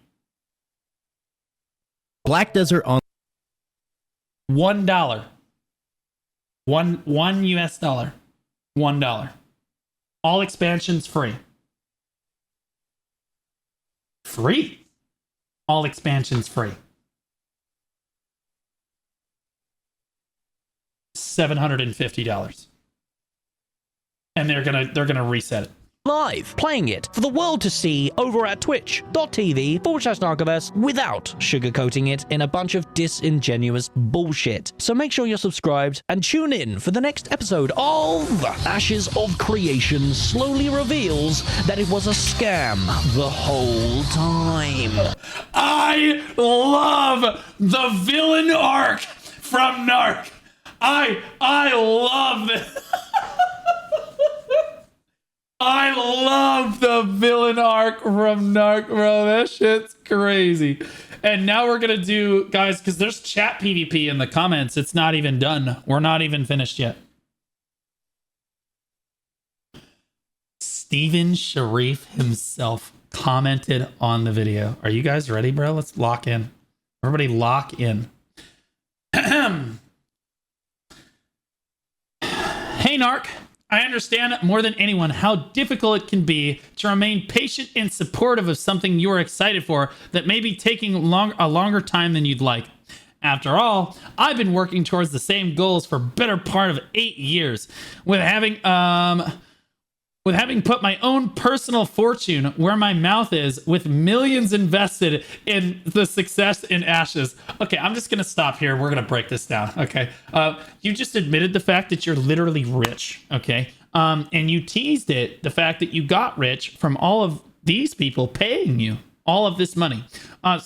Black Desert on $1. One US dollar. $1. All expansions free. Free. All expansions free. $750. And they're gonna reset it. live, playing it for the world to see over at twitch.tv/Narcoverse without sugarcoating it in a bunch of disingenuous bullshit. So make sure you're subscribed and tune in for the next episode of Ashes of Creation slowly reveals that it was a scam the whole time. I love the villain arc from Narc. I love this. I love the villain arc from Narc, bro. That shit's crazy. And now we're gonna do, guys, because there's chat PvP in the comments. It's not even done. We're not even finished yet. Steven Sharif himself commented on the video. Are you guys ready, bro? Let's lock in. Everybody lock in. Hey, Narc. I understand more than anyone how difficult it can be to remain patient and supportive of something you are excited for that may be taking a longer time than you'd like. After all, I've been working towards the same goals for better part of 8 years, with having put my own personal fortune where my mouth is, with millions invested in the success in Ashes. Okay, I'm just gonna stop here. We're gonna break this down. Okay, you just admitted the fact that you're literally rich. Okay, and you teased it, the fact that you got rich from all of these people paying you all of this money.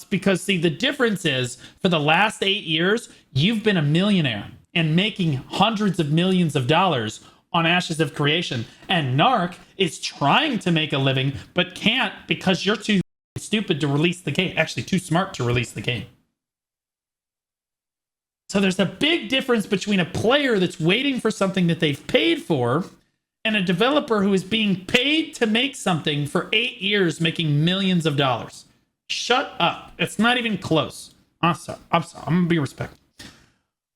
Because see, the difference is for the last 8 years, you've been a millionaire and making hundreds of millions of dollars on Ashes of Creation. And Narc is trying to make a living, but can't because you're too stupid to release the game. Actually, too smart to release the game. So there's a big difference between a player that's waiting for something that they've paid for and a developer who is being paid to make something for 8 years, making millions of dollars. Shut up. It's not even close. I'm sorry. I'm going to be respectful.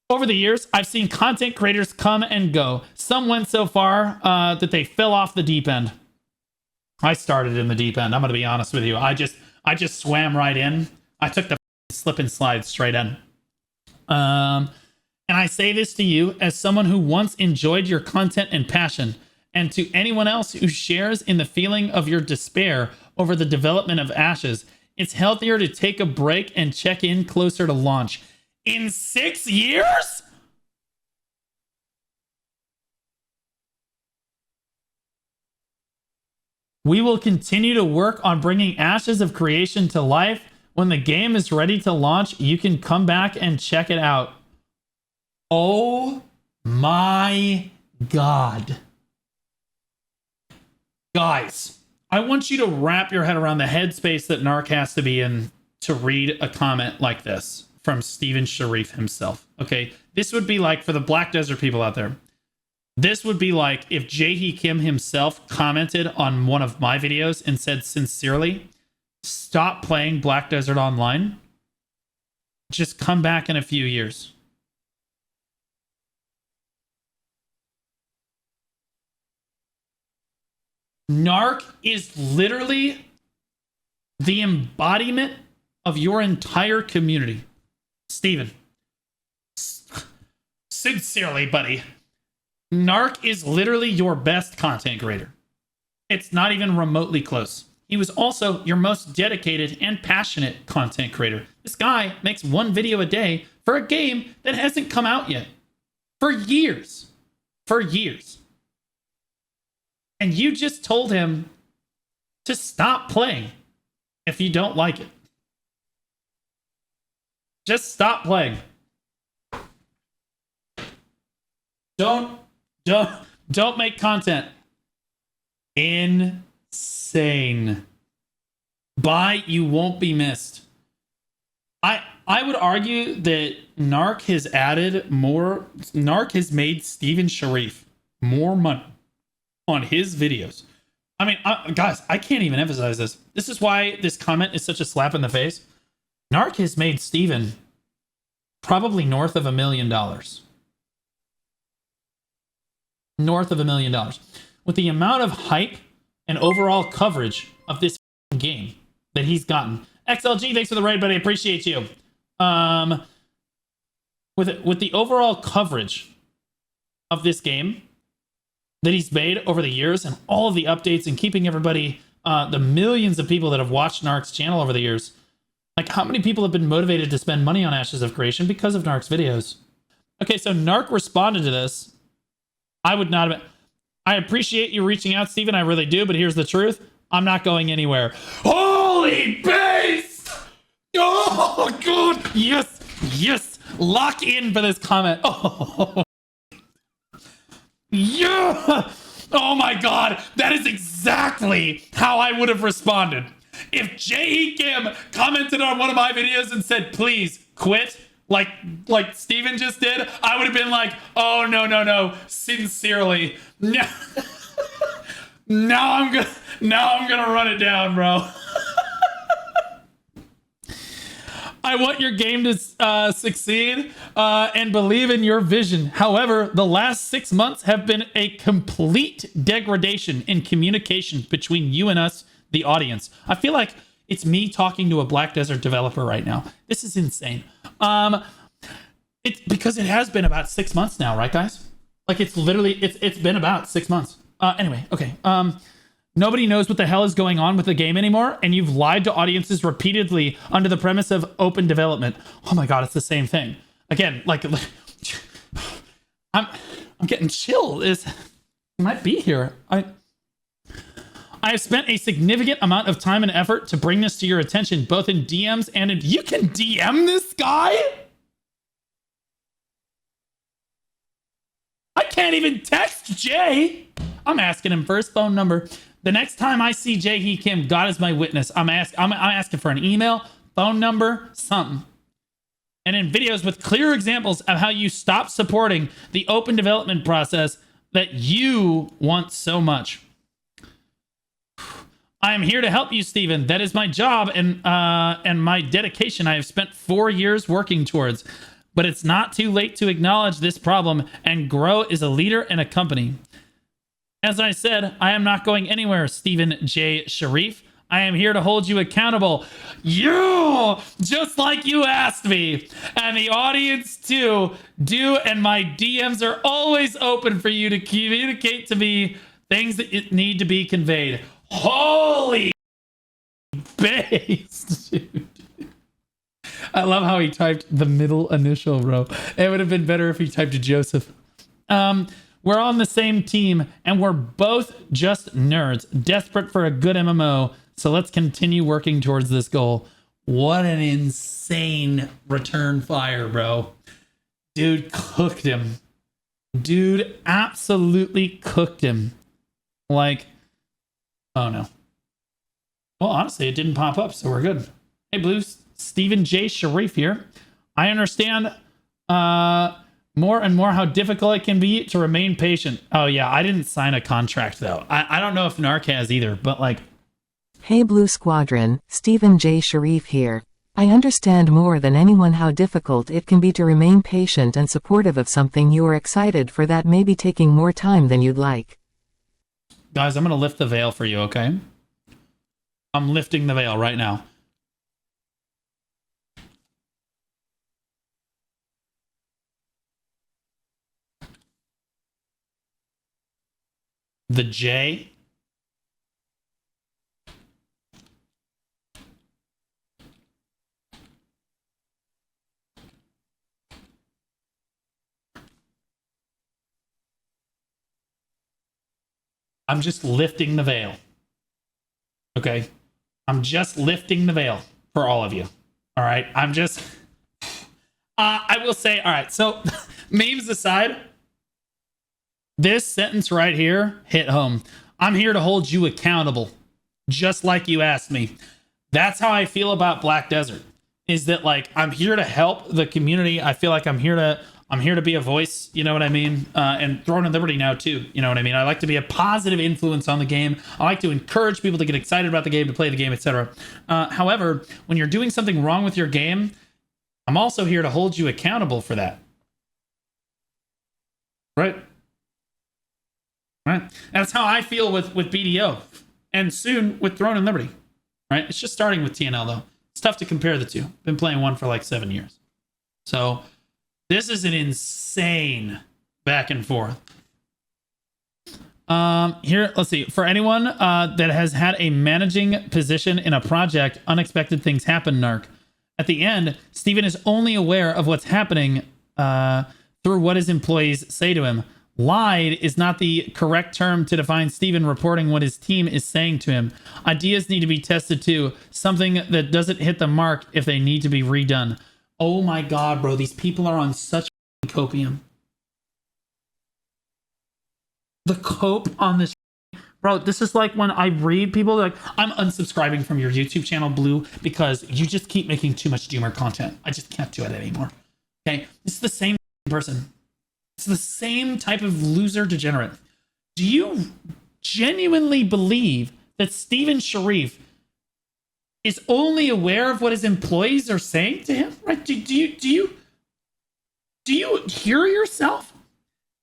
Over the years, I've seen content creators come and go. Some went so far that they fell off the deep end. I started in the deep end. I'm going to be honest with you. I just swam right in. I took the slip and slide straight in. And I say this to you as someone who once enjoyed your content and passion, and to anyone else who shares in the feeling of your despair over the development of Ashes. It's healthier to take a break and check in closer to launch. In 6 years? We will continue to work on bringing Ashes of Creation to life. When the game is ready to launch, you can come back and check it out. Oh my God. Guys, I want you to wrap your head around the headspace that Narc has to be in to read a comment like this from Steven Sharif himself. Okay, this would be like, for the Black Desert people out there, this would be like if Jae Kim himself commented on one of my videos and said sincerely, stop playing Black Desert Online. Just come back in a few years. Narc is literally the embodiment of your entire community. Steven, sincerely, buddy, Narc is literally your best content creator. It's not even remotely close. He was also your most dedicated and passionate content creator. This guy makes one video a day for a game that hasn't come out yet. For years. For years. And you just told him to stop playing if you don't like it. Just stop playing. Don't make content. Insane. Bye, you won't be missed. I would argue that Narc has made Steven Sharif more money on his videos. I mean, guys, I can't even emphasize this. This is why this comment is such a slap in the face. Narc has made Steven probably north of $1 million. North of $1 million. With the amount of hype and overall coverage of this game that he's gotten. XLG, thanks for the raid, buddy. I appreciate you. With the overall coverage of this game that he's made over the years and all of the updates and keeping everybody, the millions of people that have watched Narc's channel over the years, like how many people have been motivated to spend money on Ashes of Creation because of Narc's videos? Okay, so Narc responded to this. I would not have... I appreciate you reaching out, Steven. I really do, but here's the truth. I'm not going anywhere. Holy beast! Oh, God! Yes! Yes! Lock in for this comment. Oh, yeah! Oh my God! That is exactly how I would have responded. If Jae Kim commented on one of my videos and said, please quit, like Steven just did, I would have been like, oh, no, sincerely. No. Now I'm gonna run it down, bro. I want your game to succeed and believe in your vision. However, the last 6 months have been a complete degradation in communication between you and us, the audience. I feel like it's me talking to a Black Desert developer right now. This is insane. It's because it has been about 6 months now, right, guys? Like it's been about 6 months. Anyway, okay. Nobody knows what the hell is going on with the game anymore, and you've lied to audiences repeatedly under the premise of open development. Oh my god, it's the same thing. Again, like I'm getting chill. You might be here. I have spent a significant amount of time and effort to bring this to your attention, both in DMs and in... You can DM this guy? I can't even text Jay. I'm asking him for his phone number. The next time I see Jay He Kim, God is my witness. I'm asking for an email, phone number, something. And in videos with clear examples of how you stop supporting the open development process that you want so much. I am here to help you, Steven. That is my job and my dedication I have spent 4 years working towards. But it's not too late to acknowledge this problem and grow as a leader in a company. As I said, I am not going anywhere, Stephen J. Sharif. I am here to hold you accountable. You! Just like you asked me. And the audience too. And my DMs are always open for you to communicate to me things that need to be conveyed. Holy base, dude. I love how he typed the middle initial, bro. It would have been better if he typed Joseph. We're on the same team, and we're both just nerds, desperate for a good MMO. So let's continue working towards this goal. What an insane return fire, bro. Dude cooked him. Dude absolutely cooked him. Like, oh no. Well, honestly, it didn't pop up, so we're good. Hey, Blues. Stephen J. Sharif here. I understand more and more how difficult it can be to remain patient. Oh yeah, I didn't sign a contract though. I don't know if Narc has either, but like... Hey Blue Squadron, Stephen J. Sharif here. I understand more than anyone how difficult it can be to remain patient and supportive of something you are excited for that may be taking more time than you'd like. Guys, I'm gonna lift the veil for you, okay? I'm lifting the veil right now. The J. I'm just lifting the veil. Okay? I'm just lifting the veil for all of you. All right? I'm just... I will say, all right, so memes aside... This sentence right here hit home. I'm here to hold you accountable, just like you asked me. That's how I feel about Black Desert. Is that like I'm here to help the community. I feel like I'm here to be a voice. You know what I mean? And Throne and Liberty now too. You know what I mean? I like to be a positive influence on the game. I like to encourage people to get excited about the game, to play the game, etc. However, when you're doing something wrong with your game, I'm also here to hold you accountable for that. Right? Right. That's how I feel with BDO and soon with Throne and Liberty. Right. It's just starting with TNL though. It's tough to compare the two. Been playing one for like 7 years. So this is an insane back and forth. Here, let's see. For anyone that has had a managing position in a project, unexpected things happen, Narc. At the end, Steven is only aware of what's happening through what his employees say to him. Lied is not the correct term to define Steven reporting what his team is saying to him. Ideas need to be tested too. Something that doesn't hit the mark if they need to be redone. Oh my god, bro. These people are on such copium. The cope on this. Bro, this is like when I read people like, I'm unsubscribing from your YouTube channel, Blue, because you just keep making too much doomer content. I just can't do it anymore. Okay? This is the same person. It's the same type of loser degenerate. Do you genuinely believe that Steven Sharif is only aware of what his employees are saying to him? Right? Do you hear yourself?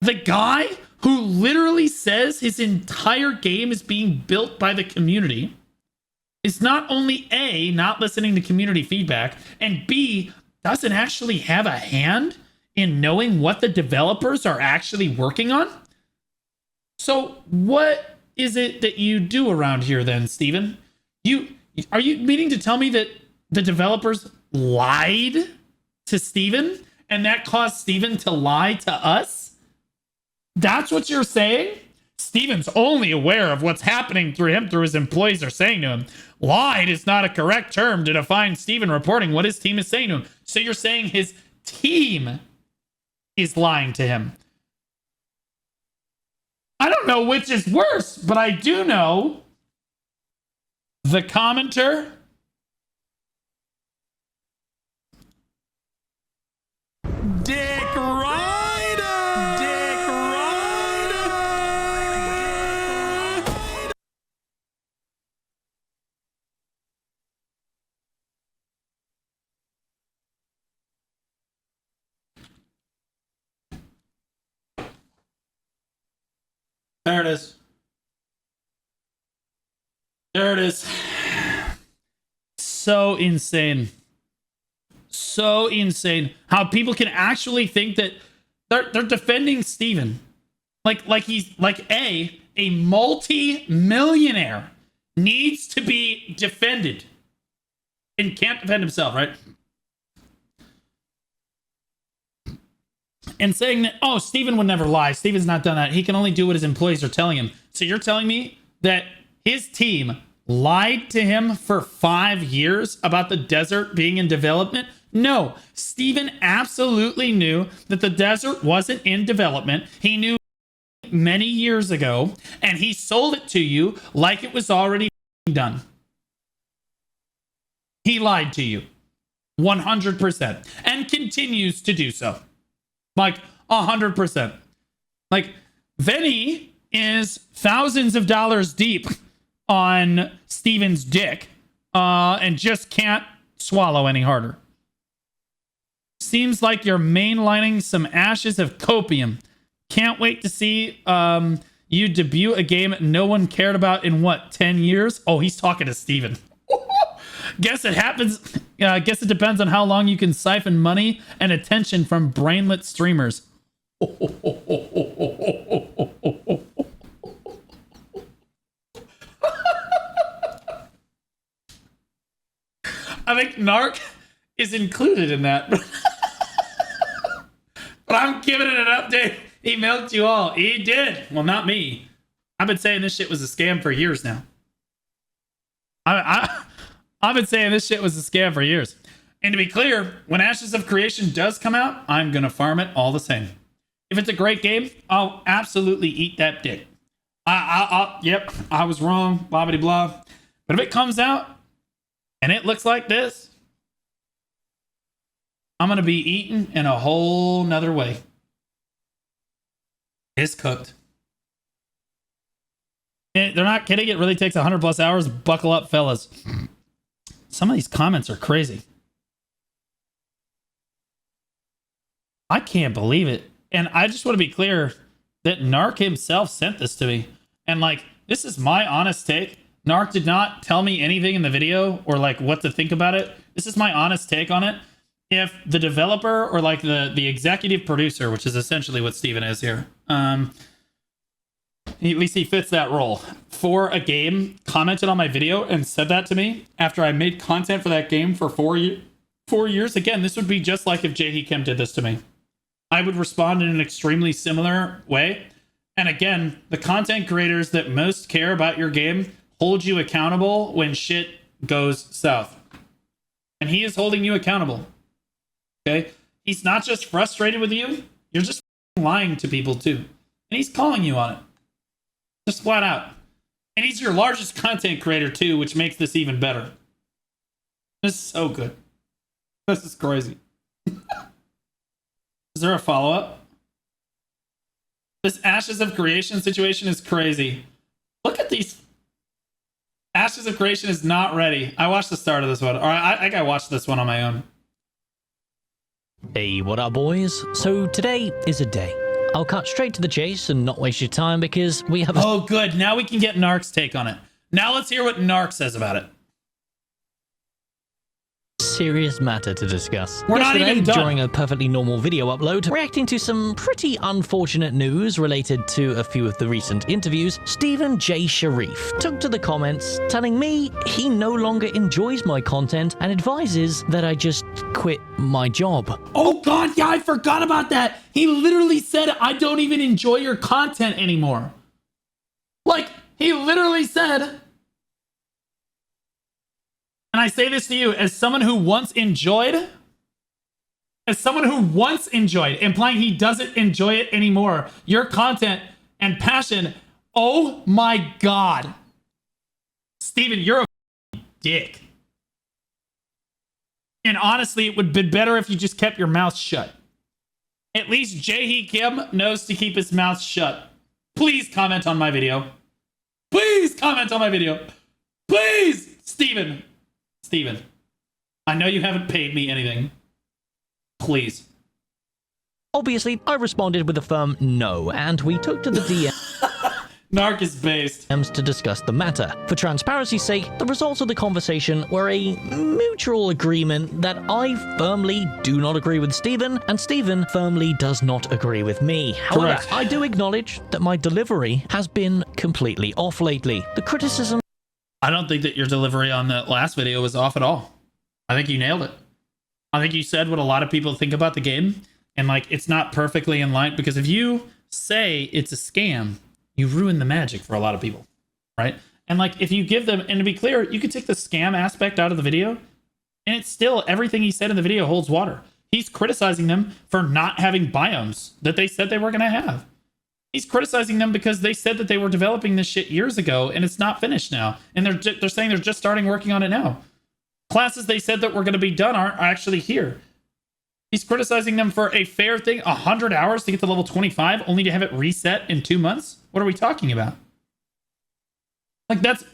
The guy who literally says his entire game is being built by the community is not only A, not listening to community feedback, and B, doesn't actually have a hand in knowing what the developers are actually working on. So what is it that you do around here then, Steven? Are you meaning to tell me that the developers lied to Steven and that caused Steven to lie to us? That's what you're saying? Steven's only aware of what's happening through his employees are saying to him. Lied is not a correct term to define Steven reporting what his team is saying to him. So you're saying his team is lying to him. I don't know which is worse, but I do know the commenter Dick Ryder! Dick Ryder! There it is. There it is. So insane. So insane how people can actually think that they're defending Steven. Like he's like a multi-millionaire needs to be defended and can't defend himself, right? And saying that, oh, Steven would never lie. Steven's not done that. He can only do what his employees are telling him. So you're telling me that his team lied to him for 5 years about the desert being in development? No, Steven absolutely knew that the desert wasn't in development. He knew many years ago, and he sold it to you like it was already done. He lied to you 100% and continues to do so. Like 100%. Like Vinny is thousands of dollars deep on Steven's dick and just can't swallow any harder. Seems like you're mainlining some ashes of copium. Can't wait to see you debut a game no one cared about in what, 10 years? Oh, he's talking to Steven. Guess it happens. Guess it depends on how long you can siphon money and attention from brainlet streamers. I think Narc is included in that. But I'm giving it an update. He milked you all. He did. Well, not me. I've been saying this shit was a scam for years now. I've been saying this shit was a scam for years. And to be clear, when Ashes of Creation does come out, I'm going to farm it all the same. If it's a great game, I'll absolutely eat that dick. Yep, I was wrong, blah, blah, blah. But if it comes out and it looks like this, I'm going to be eaten in a whole nother way. It's cooked. They're not kidding. It really takes 100 plus hours. Buckle up, fellas. Some of these comments are crazy. I can't believe it. And I just want to be clear that Narc himself sent this to me. And like, this is my honest take. Narc did not tell me anything in the video or like what to think about it. This is my honest take on it. If the developer or like the executive producer, which is essentially what Steven is here, at least he fits that role, for a game, commented on my video and said that to me after I made content for that game for 4 years. Again, this would be just like if Jae Kim did this to me. I would respond in an extremely similar way. And again, the content creators that most care about your game hold you accountable when shit goes south. And he is holding you accountable. Okay? He's not just frustrated with you, you're just lying to people too. And he's calling you on it. Just flat out. And he's your largest content creator too, which makes this even better. This is so good. This is crazy. Is there a follow-up? This Ashes of Creation situation is crazy. Look at these. Ashes of Creation is not ready. I watched the start of this one. Or I think I watched this one on my own. Hey, what up, boys? So today is a day. I'll cut straight to the chase and not waste your time because we have a Oh, good. Now we can get Narc's take on it. Now let's hear what Narc says about it. serious matter to discuss. We're not even done. During a perfectly normal video upload, reacting to some pretty unfortunate news related to a few of the recent interviews, Stephen J. Sharif took to the comments telling me he no longer enjoys my content and advises that I just quit my job. Oh god, yeah, I forgot about that. He literally said, I don't even enjoy your content anymore. Like, he literally said... And I say this to you as someone who once enjoyed, implying he doesn't enjoy it anymore, your content and passion, oh my god. Steven, you're a dick. And honestly, it would have been better if you just kept your mouth shut. At least Jae-hee Kim knows to keep his mouth shut. Please comment on my video. Please comment on my video. Please, Steven, I know you haven't paid me anything. Please. Obviously, I responded with a firm no, and we took to the DMs Narc is based. To discuss the matter. For transparency's sake, the results of the conversation were a mutual agreement that I firmly do not agree with Stephen, and Stephen firmly does not agree with me. However, Correct. I do acknowledge that my delivery has been completely off lately. The criticism I don't think that your delivery on the last video was off at all. I think you nailed it. I think you said what a lot of people think about the game, and like it's not perfectly in line, because if you say it's a scam, you ruin the magic for a lot of people, right? And like if you give them, and to be clear, you could take the scam aspect out of the video, and it's still everything he said in the video holds water. He's criticizing them for not having biomes that they said they were going to have. He's criticizing them because they said that they were developing this shit years ago and it's not finished now. And they're saying they're just starting working on it now. Classes they said that were going to be done aren't actually here. He's criticizing them for a fair thing, 100 hours to get to level 25, only to have it reset in 2 months. What are we talking about? Like that's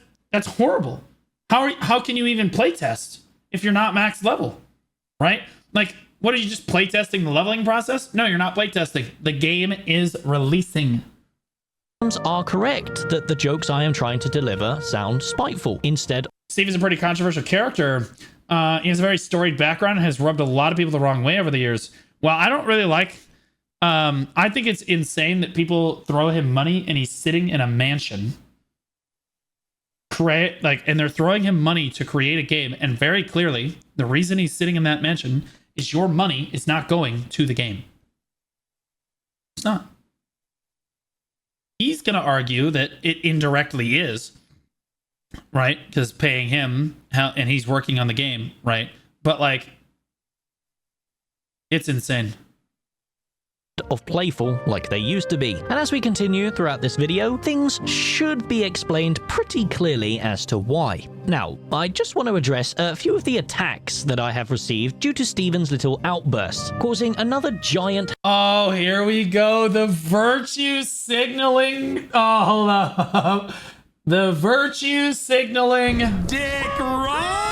horrible. How can you even playtest if you're not max level, right? Like, what are you just playtesting the leveling process? No, you're not playtesting. The game is releasing. are correct that the jokes I am trying to deliver sound spiteful. Instead, Steve is a pretty controversial character. He has a very storied background and has rubbed a lot of people the wrong way over the years. Well, I don't really like... I think it's insane that people throw him money and he's sitting in a mansion. And they're throwing him money to create a game. And very clearly, the reason he's sitting in that mansion is your money is not going to the game. It's not. He's going to argue that it indirectly is, right? Because paying him, and he's working on the game, right? But like, it's insane. Of playful like they used to be. And as we continue throughout this video, things should be explained pretty clearly as to why. Now, I just want to address a few of the attacks that I have received due to Steven's little outbursts, causing another giant... Oh, here we go. The virtue signaling. Oh, hold up. The virtue signaling. Dick Rider.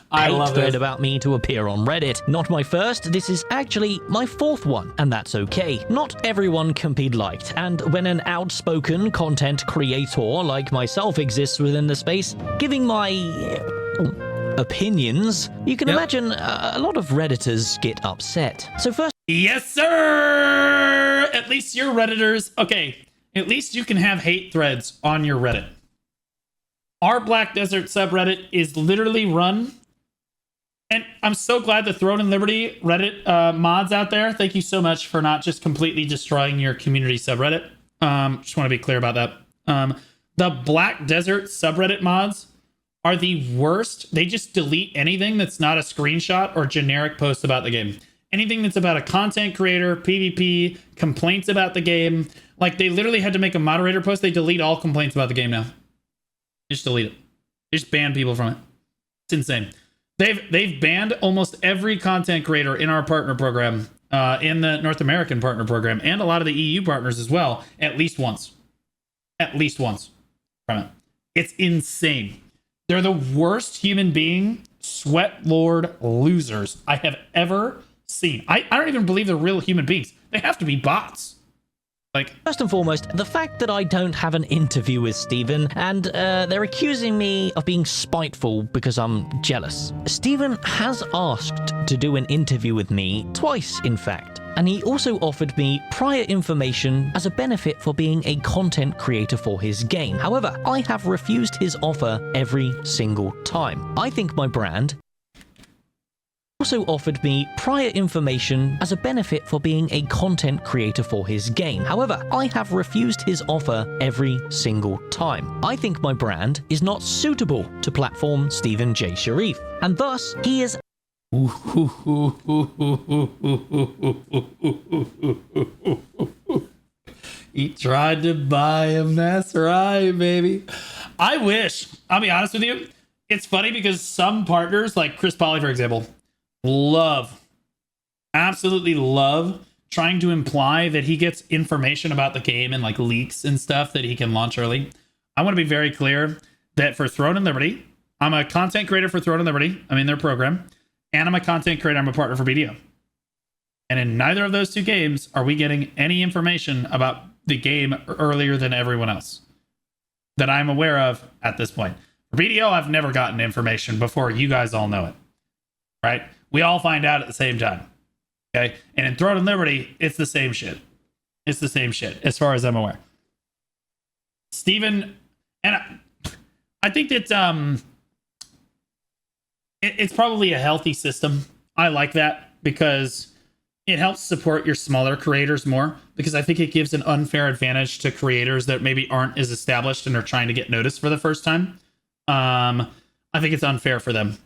I love thread it. about me to appear on Reddit. Not my first, this is actually my fourth one, and that's okay. Not everyone can be liked, and when an outspoken content creator like myself exists within the space, giving my opinions, you can imagine a lot of Redditors get upset. So first... Yes, sir! At least you're Redditors. Okay, at least you can have hate threads on your Reddit. Our Black Desert subreddit is literally run... And I'm so glad the Throne and Liberty Reddit mods out there. Thank you so much for not just completely destroying your community subreddit. Just want to be clear about that. The Black Desert subreddit mods are the worst. They just delete anything that's not a screenshot or generic post about the game. Anything that's about a content creator, PvP, complaints about the game. Like, they literally had to make a moderator post. They delete all complaints about the game now. Just delete it. They just ban people from it. It's insane. They've banned almost every content creator in our partner program in the North American partner program and a lot of the EU partners as well, at least once. At least once from it. It's insane. They're the worst human being, sweat lord losers I have ever seen. I don't even believe they're real human beings. They have to be bots. Like, first and foremost, the fact that I don't have an interview with Steven, and they're accusing me of being spiteful because I'm jealous. Steven has asked to do an interview with me twice, in fact. And he also offered me prior information as a benefit for being a content creator for his game. However, I have refused his offer every single time. I think my brand also offered me prior information as a benefit for being a content creator for his game. However, I have refused his offer every single time. I think my brand is not suitable to platform Stephen J. Sharif, and thus he is he tried to buy him. That's right, baby. I wish. I'll be honest with you. It's funny because some partners, like Chris Polly, for example, absolutely love trying to imply that he gets information about the game and like leaks and stuff that he can launch early. I want to be very clear that for Throne and Liberty, I'm a content creator for Throne and Liberty. I'm in their program. And I'm a content creator. I'm a partner for BDO. And in neither of those two games are we getting any information about the game earlier than everyone else that I'm aware of at this point. For BDO, I've never gotten information before you guys all know it. Right? We all find out at the same time. Okay? And in Throne and Liberty, it's the same shit. It's the same shit, as far as I'm aware. Steven, and I think that it's probably a healthy system. I like that because it helps support your smaller creators more, because I think it gives an unfair advantage to creators that maybe aren't as established and are trying to get noticed for the first time. I think it's unfair for them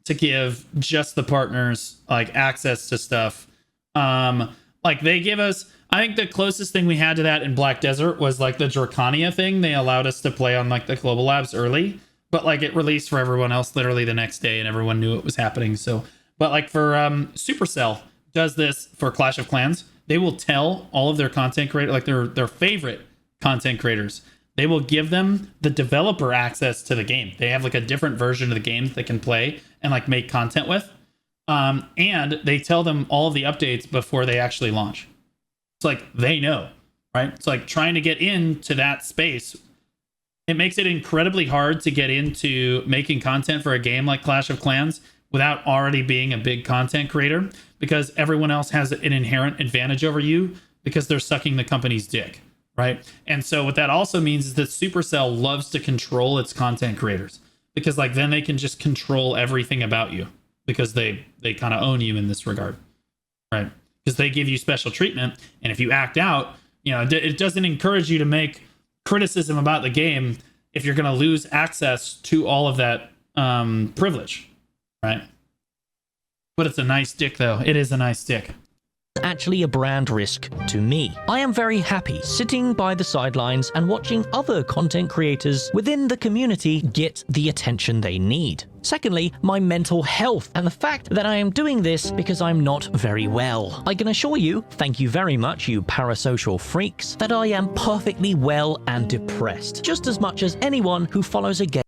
to give just the partners like access to stuff. Like they give us, I think the closest thing we had to that in Black Desert was like the Dracania thing. They allowed us to play on like the global labs early, but like it released for everyone else literally the next day and everyone knew it was happening. So, but like for Supercell does this for Clash of Clans. They will tell all of their content creators, like their favorite content creators, they will give them the developer access to the game. They have like a different version of the game that they can play and like make content with. And they tell them all of the updates before they actually launch. It's like they know, right? It's like trying to get into that space. It makes it incredibly hard to get into making content for a game like Clash of Clans without already being a big content creator, because everyone else has an inherent advantage over you because they're sucking the company's dick, right? And so what that also means is that Supercell loves to control its content creators, because like then they can just control everything about you because they kind of own you in this regard, right? Because they give you special treatment, and if you act out, you know, it doesn't encourage you to make criticism about the game if you're going to lose access to all of that privilege, right? But it's a nice stick, though. It is a nice stick. Actually a brand risk to me. I am very happy sitting by the sidelines and watching other content creators within the community get the attention they need. Secondly, my mental health and the fact that I am doing this because I'm not very well. I can assure you, thank you very much, you parasocial freaks, that I am perfectly well and depressed, just as much as anyone who follows a game.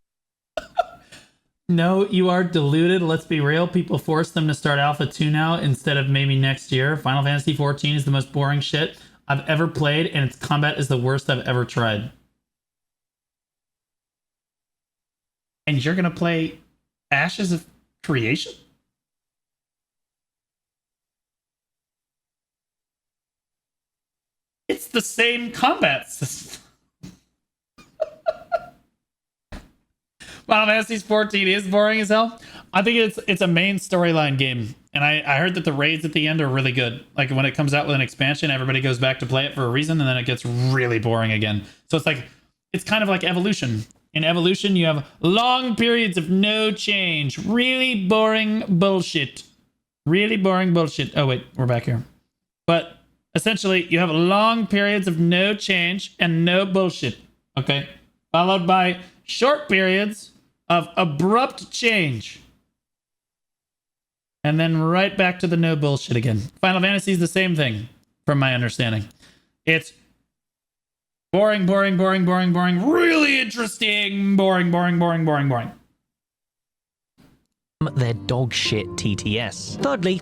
No, you are deluded. Let's be real. People force them to start Alpha 2 now instead of maybe next year. Final Fantasy 14 is the most boring shit I've ever played, and its combat is the worst I've ever tried. And you're going to play Ashes of Creation? It's the same combat system. Final Fantasy 14 is boring as hell. I think it's a main storyline game, and I heard that the raids at the end are really good. Like when it comes out with an expansion, everybody goes back to play it for a reason, and then it gets really boring again. So it's kind of like Evolution. In Evolution, you have long periods of no change, really boring bullshit. Really boring bullshit. Oh wait, we're back here. But essentially, you have long periods of no change and no bullshit. Okay, followed by short periods of abrupt change. and then right back to the no bullshit again. Final Fantasy is the same thing, from my understanding. It's boring, boring, boring, boring, boring, really interesting, boring, boring, boring, boring, boring. Their dog shit TTS. Thirdly,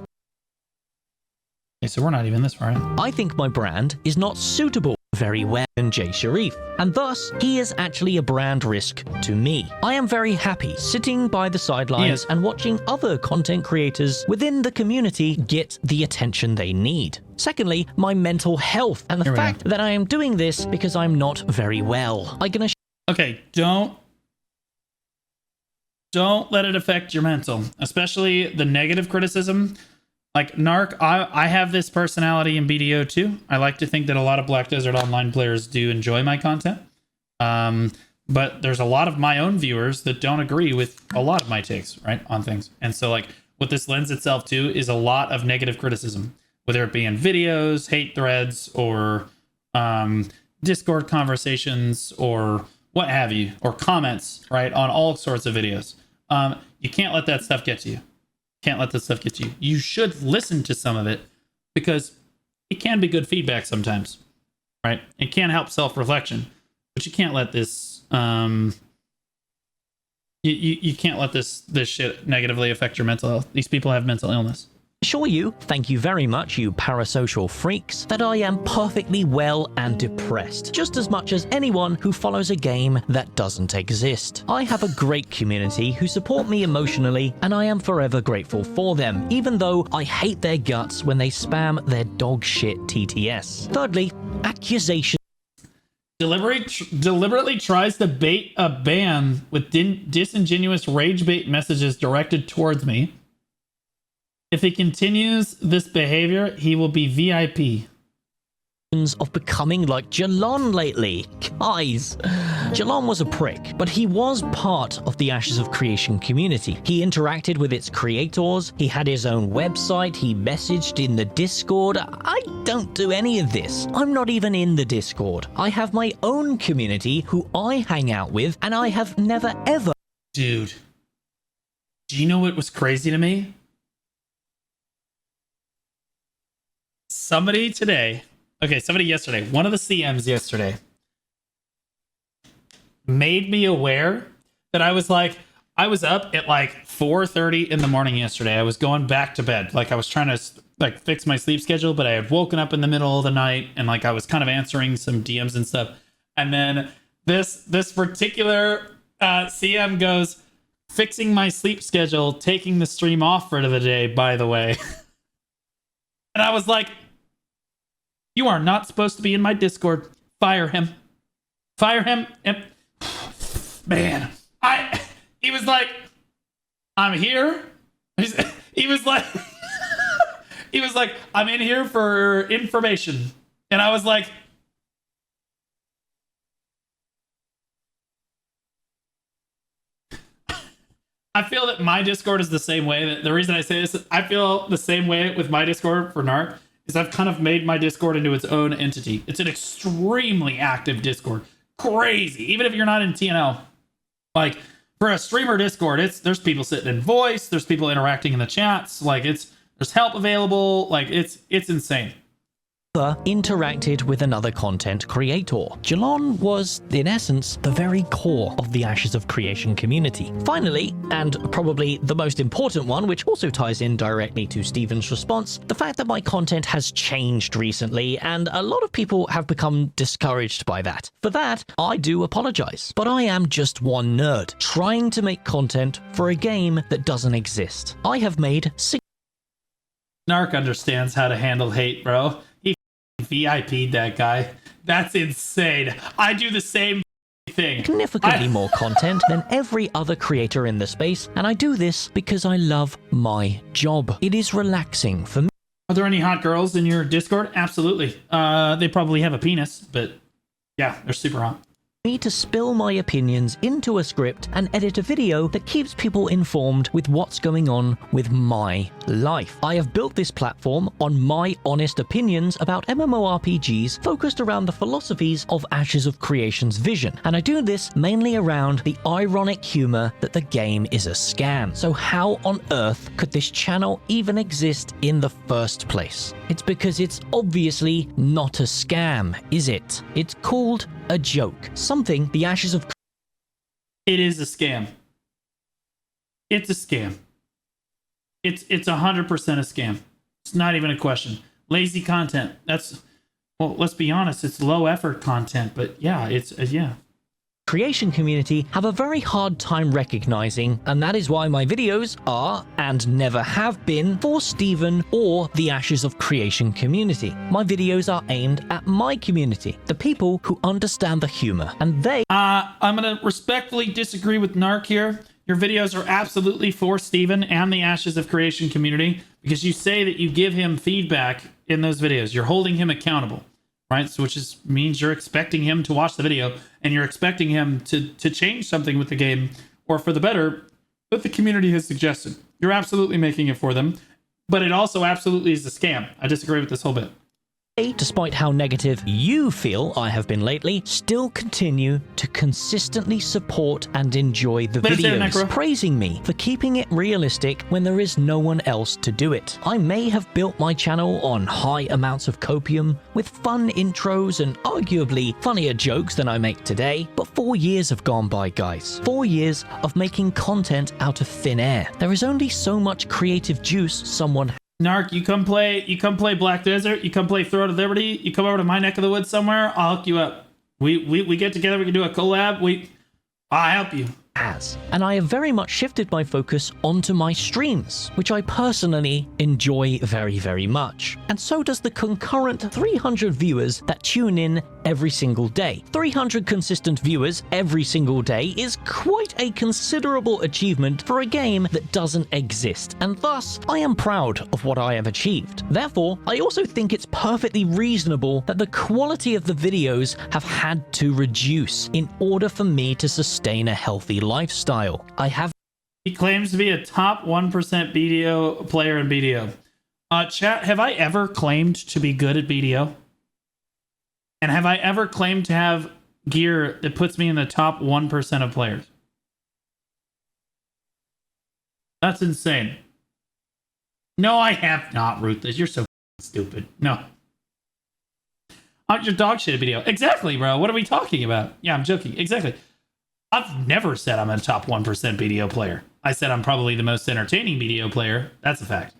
okay, so we're not even this far in. I think my brand is not suitable very well in Jay Sharif, and thus he is actually a brand risk to me. I am very happy sitting by the sidelines and watching other content creators within the community get the attention they need. Secondly, my mental health and the fact that I am doing this because I'm not very well. Okay, don't let it affect your mental, especially the negative criticism. Like Narc, I have this personality in BDO too. I like to think that a lot of Black Desert Online players do enjoy my content. But there's a lot of my own viewers that don't agree with a lot of my takes, right, on things. And so like what this lends itself to is a lot of negative criticism, whether it be in videos, hate threads, or Discord conversations, or what have you, or comments, right, on all sorts of videos. You can't let that stuff get to you. Can't let this stuff get to you. You should listen to some of it because it can be good feedback sometimes, right? It can help self-reflection, but you can't let this you can't let this shit negatively affect your mental health. These people have mental illness. Assure you, thank you very much, you parasocial freaks, that I am perfectly well and depressed, just as much as anyone who follows a game that doesn't exist. I have a great community who support me emotionally, and I am forever grateful for them, even though I hate their guts when they spam their dog shit TTS. Thirdly, accusations. Deliberately tries to bait a ban with disingenuous rage bait messages directed towards me. If he continues this behavior, he will be VIP. Of becoming like Jalon lately. Guys, Jalon was a prick, but he was part of the Ashes of Creation community. He interacted with its creators, he had his own website, he messaged in the Discord. I don't do any of this. I'm not even in the Discord. I have my own community who I hang out with, and I have never ever... Dude, do you know what was crazy to me? Somebody yesterday, one of the CMs yesterday made me aware that I was up at like 4:30 in the morning yesterday. I was going back to bed. Like I was trying to like fix my sleep schedule, but I had woken up in the middle of the night and like I was kind of answering some DMs and stuff. And then this particular CM goes, fixing my sleep schedule, taking the stream off for the day, by the way. And I was like, you are not supposed to be in my Discord. Fire him. Fire him. Man, he was like, I'm here. He was like, I'm in here for information. And I was like, I feel that my Discord is the same way. The reason I say this, I feel the same way with my Discord for Narc, is I've kind of made my Discord into its own entity. It's an extremely active Discord. Crazy. Even if you're not in TNL. Like, for a streamer Discord, there's people sitting in voice, there's people interacting in the chats, like there's help available, like it's insane. Interacted with another content creator. Jalon was, in essence, the very core of the Ashes of Creation community. Finally, and probably the most important one, which also ties in directly to Steven's response, the fact that my content has changed recently, and a lot of people have become discouraged by that. For that, I do apologize, but I am just one nerd, trying to make content for a game that doesn't exist. I have made... Narc understands how to handle hate, bro. VIP'd that guy. That's insane. I do the same thing. Significantly more content than every other creator in the space, and I do this because I love my job. It is relaxing for me. Are there any hot girls in your Discord? Absolutely. They probably have a penis, but yeah, they're super hot. me to spill my opinions into a script and edit a video that keeps people informed with what's going on with my life. I have built this platform on my honest opinions about MMORPGs focused around the philosophies of Ashes of Creation's vision, and I do this mainly around the ironic humor that the game is a scam. So how on earth could this channel even exist in the first place? It's because it's obviously not a scam, is it? It's called a joke. Something the Ashes of... It is a scam. It's a scam. It's 100% a scam. It's not even a question. Lazy content. That's, well, let's be honest, it's low effort content, but yeah, it's, yeah. Creation community have a very hard time recognizing, and that is why my videos are, and never have been, for Steven or the Ashes of Creation community. My videos are aimed at my community, the people who understand the humor, and they... I'm gonna respectfully disagree with Narc here. Your videos are absolutely for Steven and the Ashes of Creation community, because you say that you give him feedback in those videos. You're holding him accountable. Right, so which means you're expecting him to watch the video and you're expecting him to change something with the game or for the better that the community has suggested. You're absolutely making it for them, but it also absolutely is a scam. I disagree with this whole bit. Despite how negative you feel I have been lately, still continue to consistently support and enjoy the videos, praising me for keeping it realistic when there is no one else to do it. I may have built my channel on high amounts of copium, with fun intros and arguably funnier jokes than I make today, but 4 years have gone by, guys. 4 years of making content out of thin air. There is only so much creative juice someone... Narc, you come play Black Desert, you come play Throat of Liberty, you come over to my neck of the woods somewhere, I'll hook you up. We get together, we can do a collab, I'll help you. And I have very much shifted my focus onto my streams, which I personally enjoy very, very much. And so does the concurrent 300 viewers that tune in every single day. 300 consistent viewers every single day is quite a considerable achievement for a game that doesn't exist, and thus I am proud of what I have achieved. Therefore, I also think it's perfectly reasonable that the quality of the videos have had to reduce in order for me to sustain a healthy lifestyle. He claims to be a top 1% BDO player in BDO. Chat, have I ever claimed to be good at BDO? And have I ever claimed to have gear that puts me in the top 1% of players? That's insane. No, I have not, Ruthless. You're so stupid. No. Your dog shit at BDO. Exactly, bro. What are we talking about? Yeah, I'm joking. Exactly. I've never said I'm a top 1% BDO player. I said I'm probably the most entertaining BDO player. That's a fact.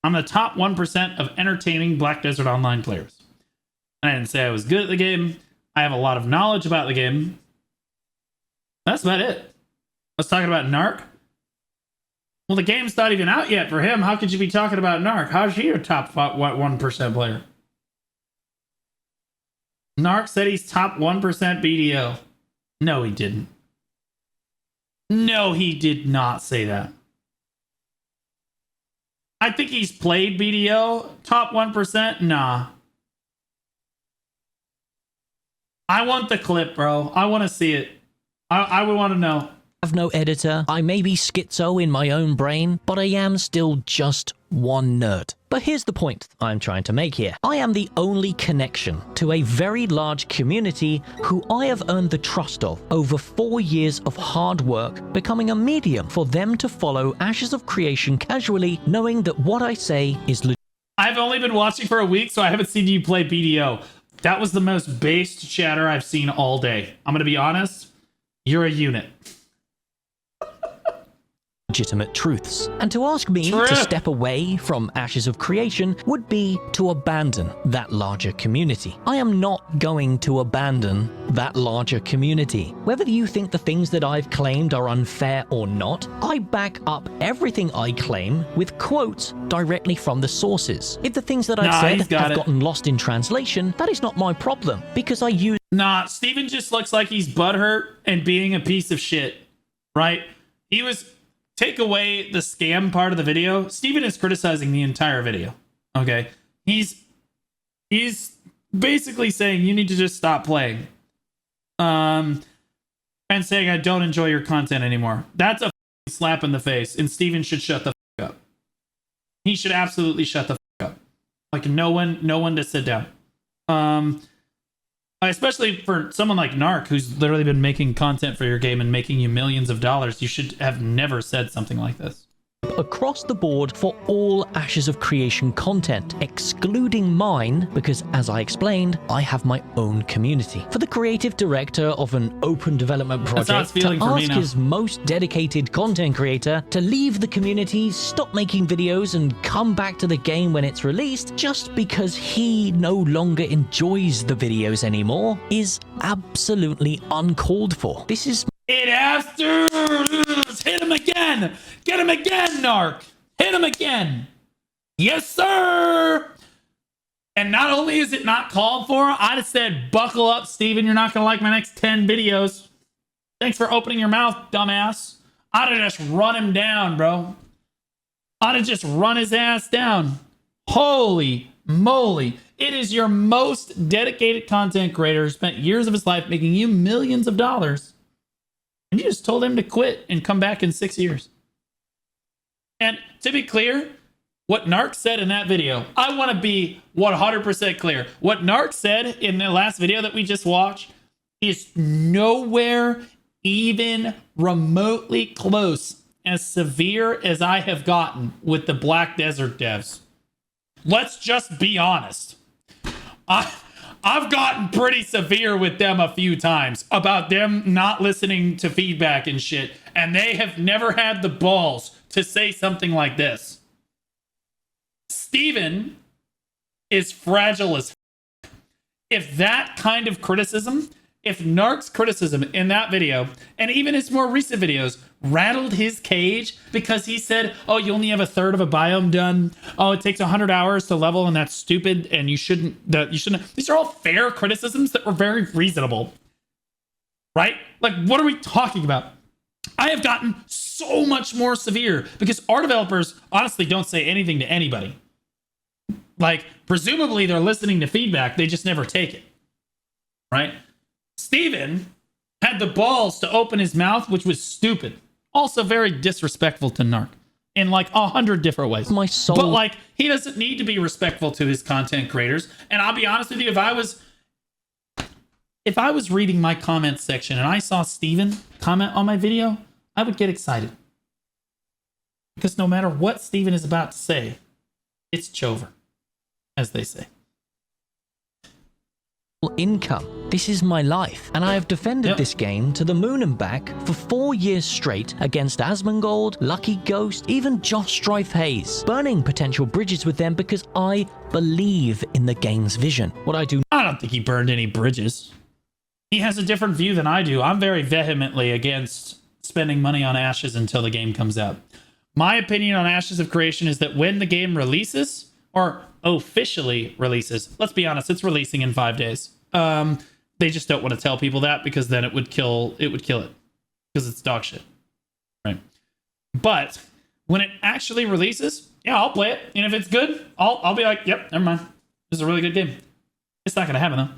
I'm the top 1% of entertaining Black Desert Online players. I didn't say I was good at the game. I have a lot of knowledge about the game. That's about it. Let's talk about Narc. Well, the game's not even out yet for him. How could you be talking about Narc? How's he a top 1% player? Narc said he's top 1% BDO. No, he didn't. No, he did not say that. I think he's played BDO. Top 1%? Nah. I want the clip, bro. I want to see it. I would want to know. I have no editor. I may be schizo in my own brain, but I am still just one nerd. But here's the point I'm trying to make here. I am the only connection to a very large community who I have earned the trust of over 4 years of hard work, becoming a medium for them to follow Ashes of Creation casually, knowing that what I say is legit. I've only been watching for a week, so I haven't seen you play BDO. That was the most based chatter I've seen all day. I'm going to be honest. You're a unit. Legitimate truths. And to ask me to step away from Ashes of Creation would be to abandon that larger community. I am not going to abandon that larger community. Whether you think the things that I've claimed are unfair or not, I back up everything I claim with quotes directly from the sources. If the things that I've said have gotten lost in translation, that is not my problem, because I use... Nah, Steven just looks like he's butthurt and being a piece of shit, right? He was... Take away the scam part of the video. Steven is criticizing the entire video. Okay. He's basically saying you need to just stop playing. and saying I don't enjoy your content anymore. That's a slap in the face, and Steven should shut the up. He should absolutely shut the up. Like no one to sit down. Especially for someone like Narc, who's literally been making content for your game and making you millions of dollars. You should have never said something like this. Across the board for all Ashes of Creation content, excluding mine, because as I explained, I have my own community. For the creative director of an open development project to ask his most dedicated content creator to leave the community, stop making videos, and come back to the game when it's released just because he no longer enjoys the videos anymore is absolutely uncalled for. This is it has to hit him again. Get him again, Narc. Hit him again. Yes, sir. And not only is it not called for, I'd have said, buckle up, Steven. You're not going to like my next 10 videos. Thanks for opening your mouth, dumbass. I'd have just run him down, bro. I'd have just run his ass down. Holy moly. It is your most dedicated content creator who spent years of his life making you millions of dollars. And you just told him to quit and come back in 6 years. And to be clear, what Narc said in that video, I want to be 100% clear. What Narc said in the last video that we just watched is nowhere even remotely close as severe as I have gotten with the Black Desert devs. Let's just be honest. I've gotten pretty severe with them a few times about them not listening to feedback and shit, and they have never had the balls to say something like this. Steven is fragile as f***. If that kind of criticism, if Narc's criticism in that video, and even his more recent videos, rattled his cage because he said, oh, you only have a third of a biome done. Oh, it takes 100 hours to level, and that's stupid, and you shouldn't. These are all fair criticisms that were very reasonable. Right? Like, what are we talking about? I have gotten so much more severe because our developers honestly don't say anything to anybody. Like, presumably they're listening to feedback, they just never take it. Right? Steven had the balls to open his mouth, which was stupid. Also very disrespectful to Narc in like 100 different ways. My soul. But like, he doesn't need to be respectful to his content creators. And I'll be honest with you, if I was reading my comments section and I saw Steven comment on my video, I would get excited. Because no matter what Steven is about to say, it's Chover, as they say. Income. This is my life, and I have defended this game to the moon and back for 4 years straight against Asmongold, Lucky Ghost, even Josh Strife Hayes, burning potential bridges with them because I believe in the game's vision. I don't think he burned any bridges. He has a different view than I do. I'm very vehemently against spending money on Ashes until the game comes out. My opinion on Ashes of Creation is that when the game releases, or officially releases, let's be honest, it's releasing in 5 days. They just don't want to tell people that because then it would kill it because it's dog shit, right? But when it actually releases, yeah, I'll play it, and if it's good, I'll be like, yep, never mind, this is a really good game. It's not gonna happen though,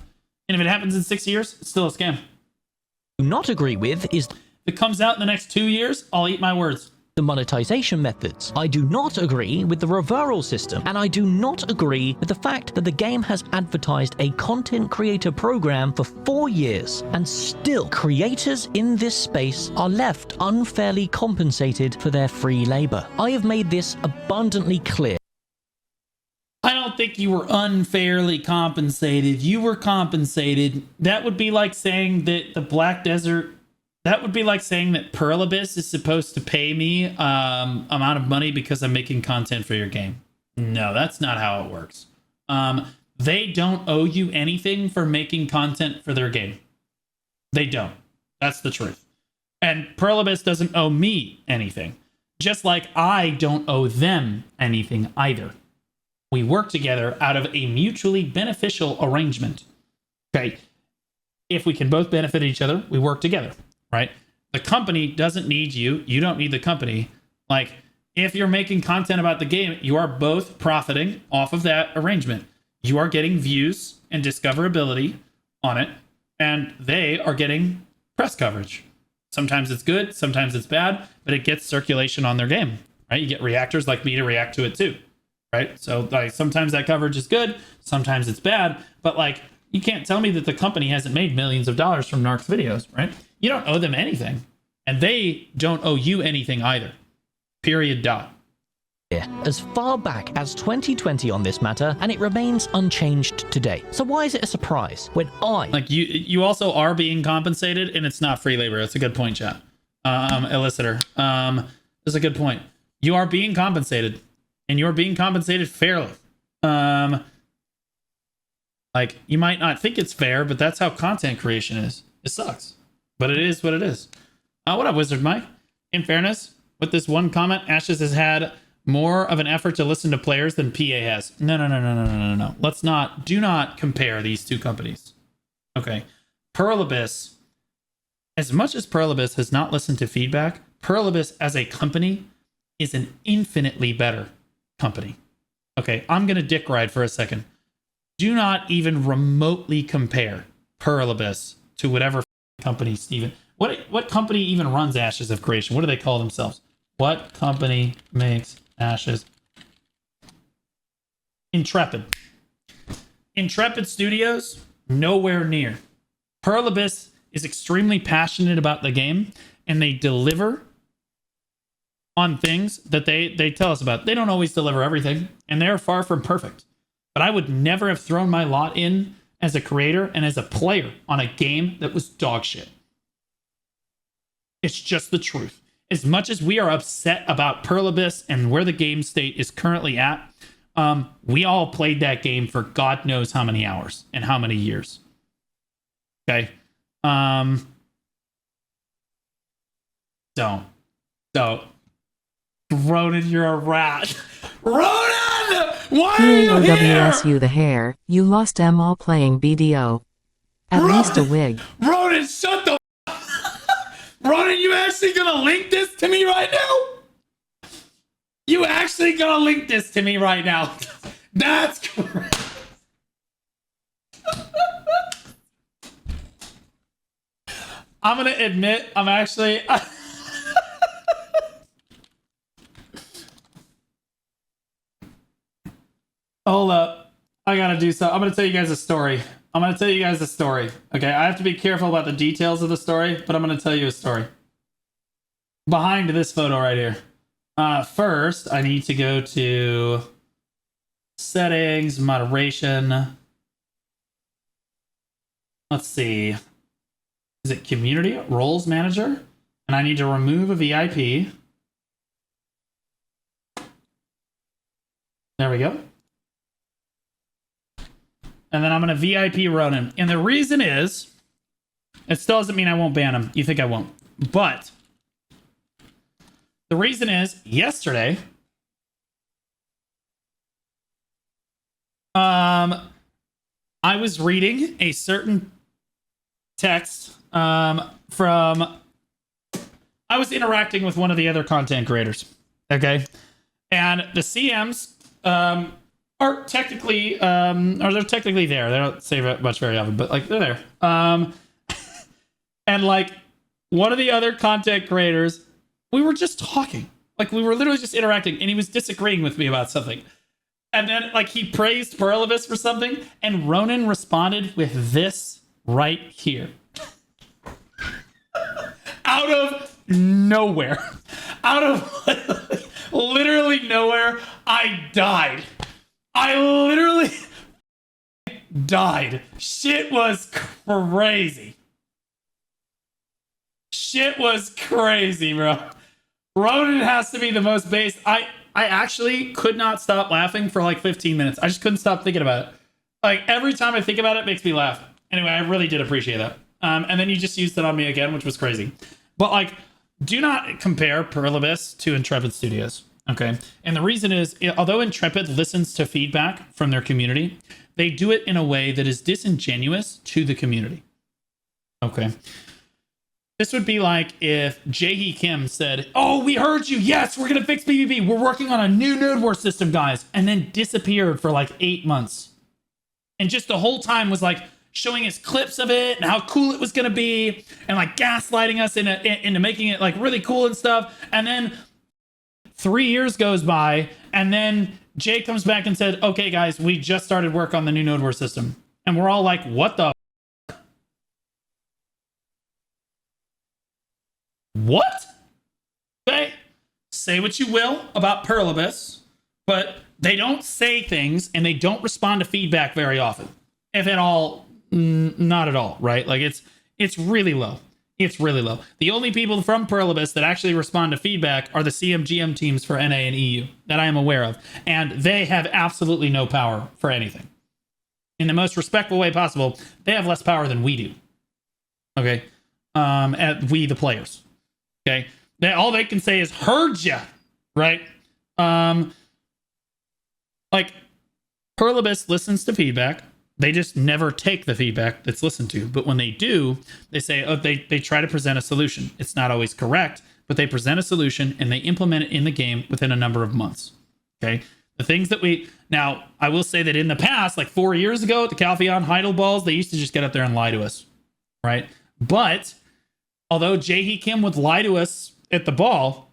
and if it happens in 6 years, it's still a scam. Do not agree with is if it comes out in the next 2 years, I'll eat my words. The monetization methods. I do not agree with the referral system, and I do not agree with the fact that the game has advertised a content creator program for 4 years, and still creators in this space are left unfairly compensated for their free labor. I have made this abundantly clear. I don't think you were unfairly compensated. You were compensated. That would be like saying that the Black Desert... That would be like saying that Pearl Abyss is supposed to pay me amount of money because I'm making content for your game. No, that's not how it works. They don't owe you anything for making content for their game. They don't. That's the truth. And Pearl Abyss doesn't owe me anything. Just like I don't owe them anything either. We work together out of a mutually beneficial arrangement. Okay? If we can both benefit each other, we work together. Right? The company doesn't need you. You don't need the company. Like, if you're making content about the game, you are both profiting off of that arrangement. You are getting views and discoverability on it. and they are getting press coverage. Sometimes it's good, sometimes it's bad, but it gets circulation on their game, right? You get reactors like me to react to it too, right? So like sometimes that coverage is good, sometimes it's bad, but like you can't tell me that the company hasn't made millions of dollars from Narc's videos, right? You don't owe them anything, and they don't owe you anything either. Period. Dot. As far back as 2020 on this matter, and it remains unchanged today. So why is it a surprise when like you also are being compensated, and it's not free labor? That's a good point, chat. Elicitor. That's a good point. You are being compensated, and you are being compensated fairly. Like you might not think it's fair, but that's how content creation is. It sucks, but it is what it is. What up, Wizard Mike? In fairness, with this one comment, Ashes has had more of an effort to listen to players than PA has. No. Do not compare these two companies. Okay. Pearl Abyss, as much as Pearl Abyss has not listened to feedback, Pearl Abyss as a company is an infinitely better company. Okay, I'm going to dick ride for a second. Do not even remotely compare Pearl Abyss to whatever company Steven... What company even runs Ashes of Creation? What do they call themselves? What company makes Ashes? Intrepid. Intrepid Studios, nowhere near. Pearl Abyss is extremely passionate about the game, and they deliver on things that they tell us about. They don't always deliver everything, and they're far from perfect. But I would never have thrown my lot in as a creator and as a player on a game that was dog shit. It's just the truth. As much as we are upset about Pearl Abyss and where the game state is currently at, we all played that game for God knows how many hours and how many years. Okay. Don't. Ronan, you're a rat. Ronan! Why are you here? PAOWSU the hair, you lost M all playing BDO. At least a wig. Ronan, shut the Ronan, you actually gonna link this to me right now? You actually gonna link this to me right now? That's correct. I'm gonna admit I'm actually... Hold up. I gotta do something. I'm gonna tell you guys a story. Okay, I have to be careful about the details of the story, but I'm gonna tell you a story. Behind this photo right here. First, I need to go to settings, moderation. Let's see. Is it community? Roles manager? And I need to remove a VIP. There we go. And then I'm going to VIP Ronan. And the reason is, it still doesn't mean I won't ban him. You think I won't. But the reason is, yesterday, I was reading a certain text I was interacting with one of the other content creators. Okay. And the CMs, are technically they're technically there. They don't say much very often, but like they're there. And like one of the other content creators, we were just talking. Like we were literally just interacting, and he was disagreeing with me about something. And then like he praised Pearl Abyss for something, and Ronan responded with this right here. Out of nowhere. Out of literally nowhere, I died. I literally died. Shit was crazy. Shit was crazy, bro. Ronan has to be the most based. I actually could not stop laughing for like 15 minutes. I just couldn't stop thinking about it. Like every time I think about it, it makes me laugh. Anyway, I really did appreciate that. And then you just used it on me again, which was crazy. But like, do not compare Pearl Abyss to Intrepid Studios. Okay. And the reason is, although Intrepid listens to feedback from their community, they do it in a way that is disingenuous to the community. Okay. This would be like if Jaehee Kim said, "Oh, we heard you. Yes, we're going to fix PvP. We're working on a new node war system, guys." And then disappeared for like 8 months. And just the whole time was like, showing us clips of it and how cool it was going to be, and like gaslighting us into making it like really cool and stuff. And then 3 years goes by, and then Jay comes back and said, okay, guys, we just started work on the new NodeWare system. And we're all like, what the? What? Okay. Say what you will about Perlibus, but they don't say things and they don't respond to feedback very often. If at all, not at all, right? Like it's really low. It's really low. The only people from Perlibus that actually respond to feedback are the CMGM teams for NA and EU that I am aware of. And they have absolutely no power for anything. In the most respectful way possible, they have less power than we do. Okay? We, the players. Okay? All they can say is, heard ya, right? Like, Perlibus listens to feedback. They just never take the feedback that's listened to. But when they do, they say, they try to present a solution. It's not always correct, but they present a solution and they implement it in the game within a number of months. Okay? The things that now, I will say that in the past, like 4 years ago at the Calpheon Heidel Balls, they used to just get up there and lie to us, right? But although Jae Kim would lie to us at the ball,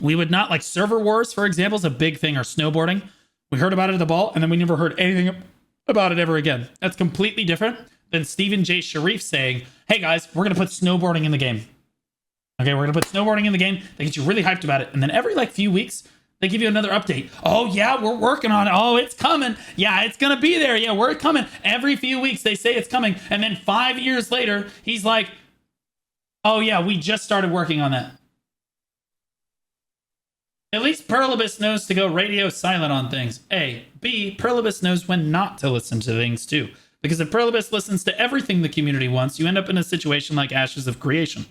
we would not, like server wars, for example, is a big thing, or snowboarding. We heard about it at the ball, and then we never heard anything about it ever again. That's completely different than Stephen J. Sharif saying, hey guys, we're going to put snowboarding in the game. Okay, we're going to put snowboarding in the game. They get you really hyped about it. And then every like few weeks, they give you another update. Oh yeah, we're working on it. Oh, it's coming. Yeah, it's going to be there. Yeah, we're coming. Every few weeks, they say it's coming. And then 5 years later, he's like, oh yeah, we just started working on that. At least Perlibus knows to go radio silent on things. A. B. Perlibus knows when not to listen to things too. Because if Perlibus listens to everything the community wants, you end up in a situation like Ashes of Creation.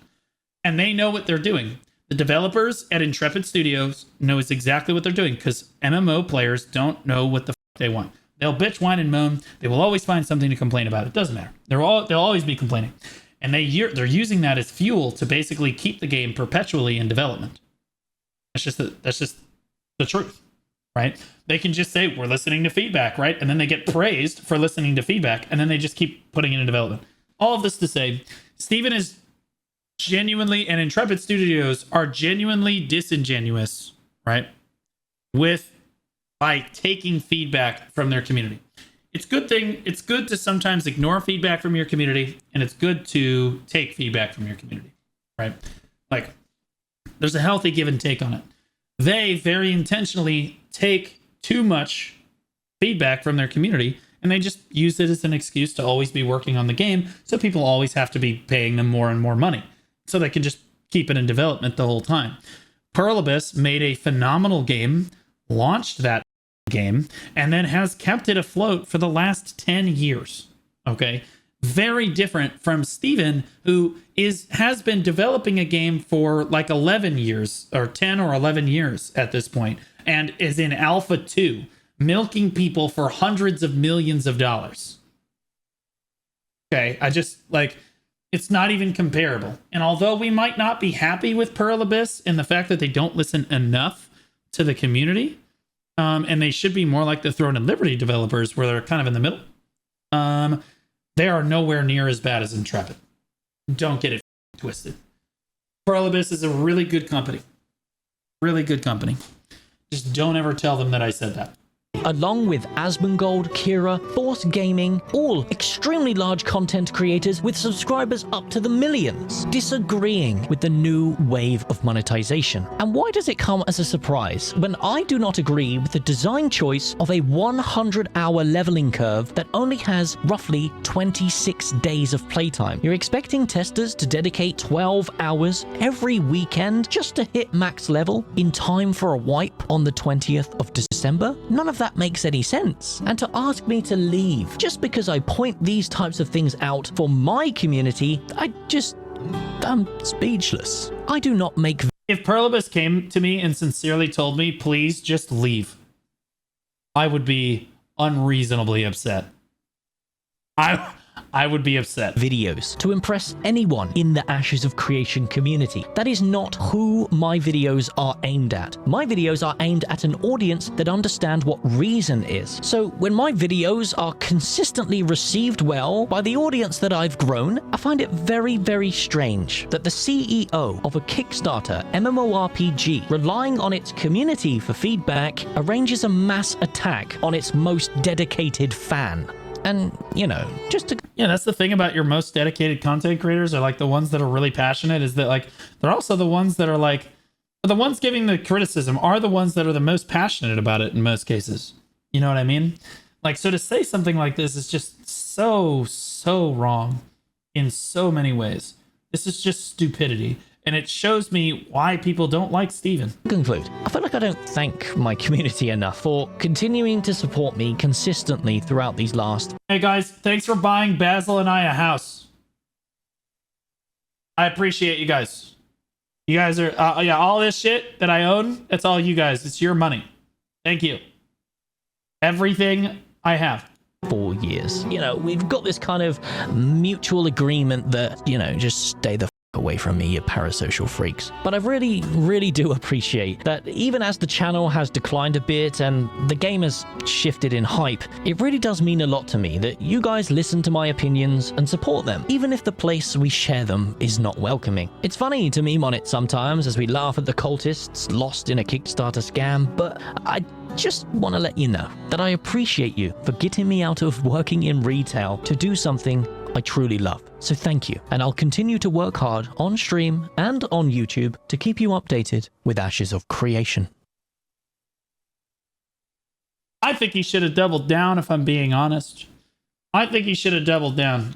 And they know what they're doing. The developers at Intrepid Studios knows exactly what they're doing, because MMO players don't know what the they want. They'll bitch, whine, and moan. They will always find something to complain about. It doesn't matter. They'll always be complaining. And they're using that as fuel to basically keep the game perpetually in development. That's just the truth, right? They can just say, we're listening to feedback, right? And then they get praised for listening to feedback, and then they just keep putting it in development. All of this to say, Steven is genuinely, and Intrepid Studios are genuinely disingenuous, right? By taking feedback from their community. It's good to sometimes ignore feedback from your community, and it's good to take feedback from your community, right? Like, there's a healthy give and take on it. They very intentionally take too much feedback from their community, and they just use it as an excuse to always be working on the game, so people always have to be paying them more and more money, so they can just keep it in development the whole time. Perlibus made a phenomenal game, launched that game, and then has kept it afloat for the last 10 years. Okay? Very different from Steven, who has been developing a game for like 11 years, or 10 or 11 years at this point, and is in Alpha 2, milking people for hundreds of millions of dollars. Okay, it's not even comparable. And although we might not be happy with Perlibus and the fact that they don't listen enough to the community, and they should be more like the Throne and Liberty developers, where they're kind of in the middle, they are nowhere near as bad as Intrepid. Don't get it twisted. Perlibus is a really good company. Really good company. Just don't ever tell them that I said that. Along with Asmongold, Kira, Force Gaming, all extremely large content creators with subscribers up to the millions, disagreeing with the new wave of monetization. And why does it come as a surprise when I do not agree with the design choice of a 100-hour leveling curve that only has roughly 26 days of playtime? You're expecting testers to dedicate 12 hours every weekend just to hit max level in time for a wipe on the 20th of December? None of that makes any sense. And to ask me to leave just because I point these types of things out for my community, I'm speechless. I do not make... If Perlibus came to me and sincerely told me, please just leave, I would be unreasonably upset. I I would be upset. Videos to impress anyone in the Ashes of Creation community. That is not who my videos are aimed at. My videos are aimed at an audience that understand what reason is. So when my videos are consistently received well by the audience that I've grown, I find it very, very strange that the CEO of a Kickstarter MMORPG, relying on its community for feedback, arranges a mass attack on its most dedicated fan. And, you know, just to... Yeah, that's the thing about your most dedicated content creators, are like the ones that are really passionate, is that like they're also the ones that are like the ones giving the criticism are the ones that are the most passionate about it in most cases. You know what I mean? Like, so to say something like this is just so wrong in so many ways. This is just stupidity. And it shows me why people don't like Steven. Conclude. I feel like I don't thank my community enough for continuing to support me consistently throughout these last... Hey guys, thanks for buying Basil and I a house. I appreciate you guys. You guys are, yeah, all this shit that I own, that's all you guys. It's your money. Thank you. Everything I have. 4 years. You know, we've got this kind of mutual agreement that, you know, just stay the away from me, you parasocial freaks. But I really do appreciate that even as the channel has declined a bit and the game has shifted in hype, it really does mean a lot to me that you guys listen to my opinions and support them, even if the place we share them is not welcoming. It's funny to meme on it sometimes as we laugh at the cultists lost in a Kickstarter scam, but I just want to let you know that I appreciate you for getting me out of working in retail to do something I truly love. So thank you, and I'll continue to work hard on stream and on YouTube to keep you updated with Ashes of Creation. I think he should have doubled down, if I'm being honest. I think he should have doubled down.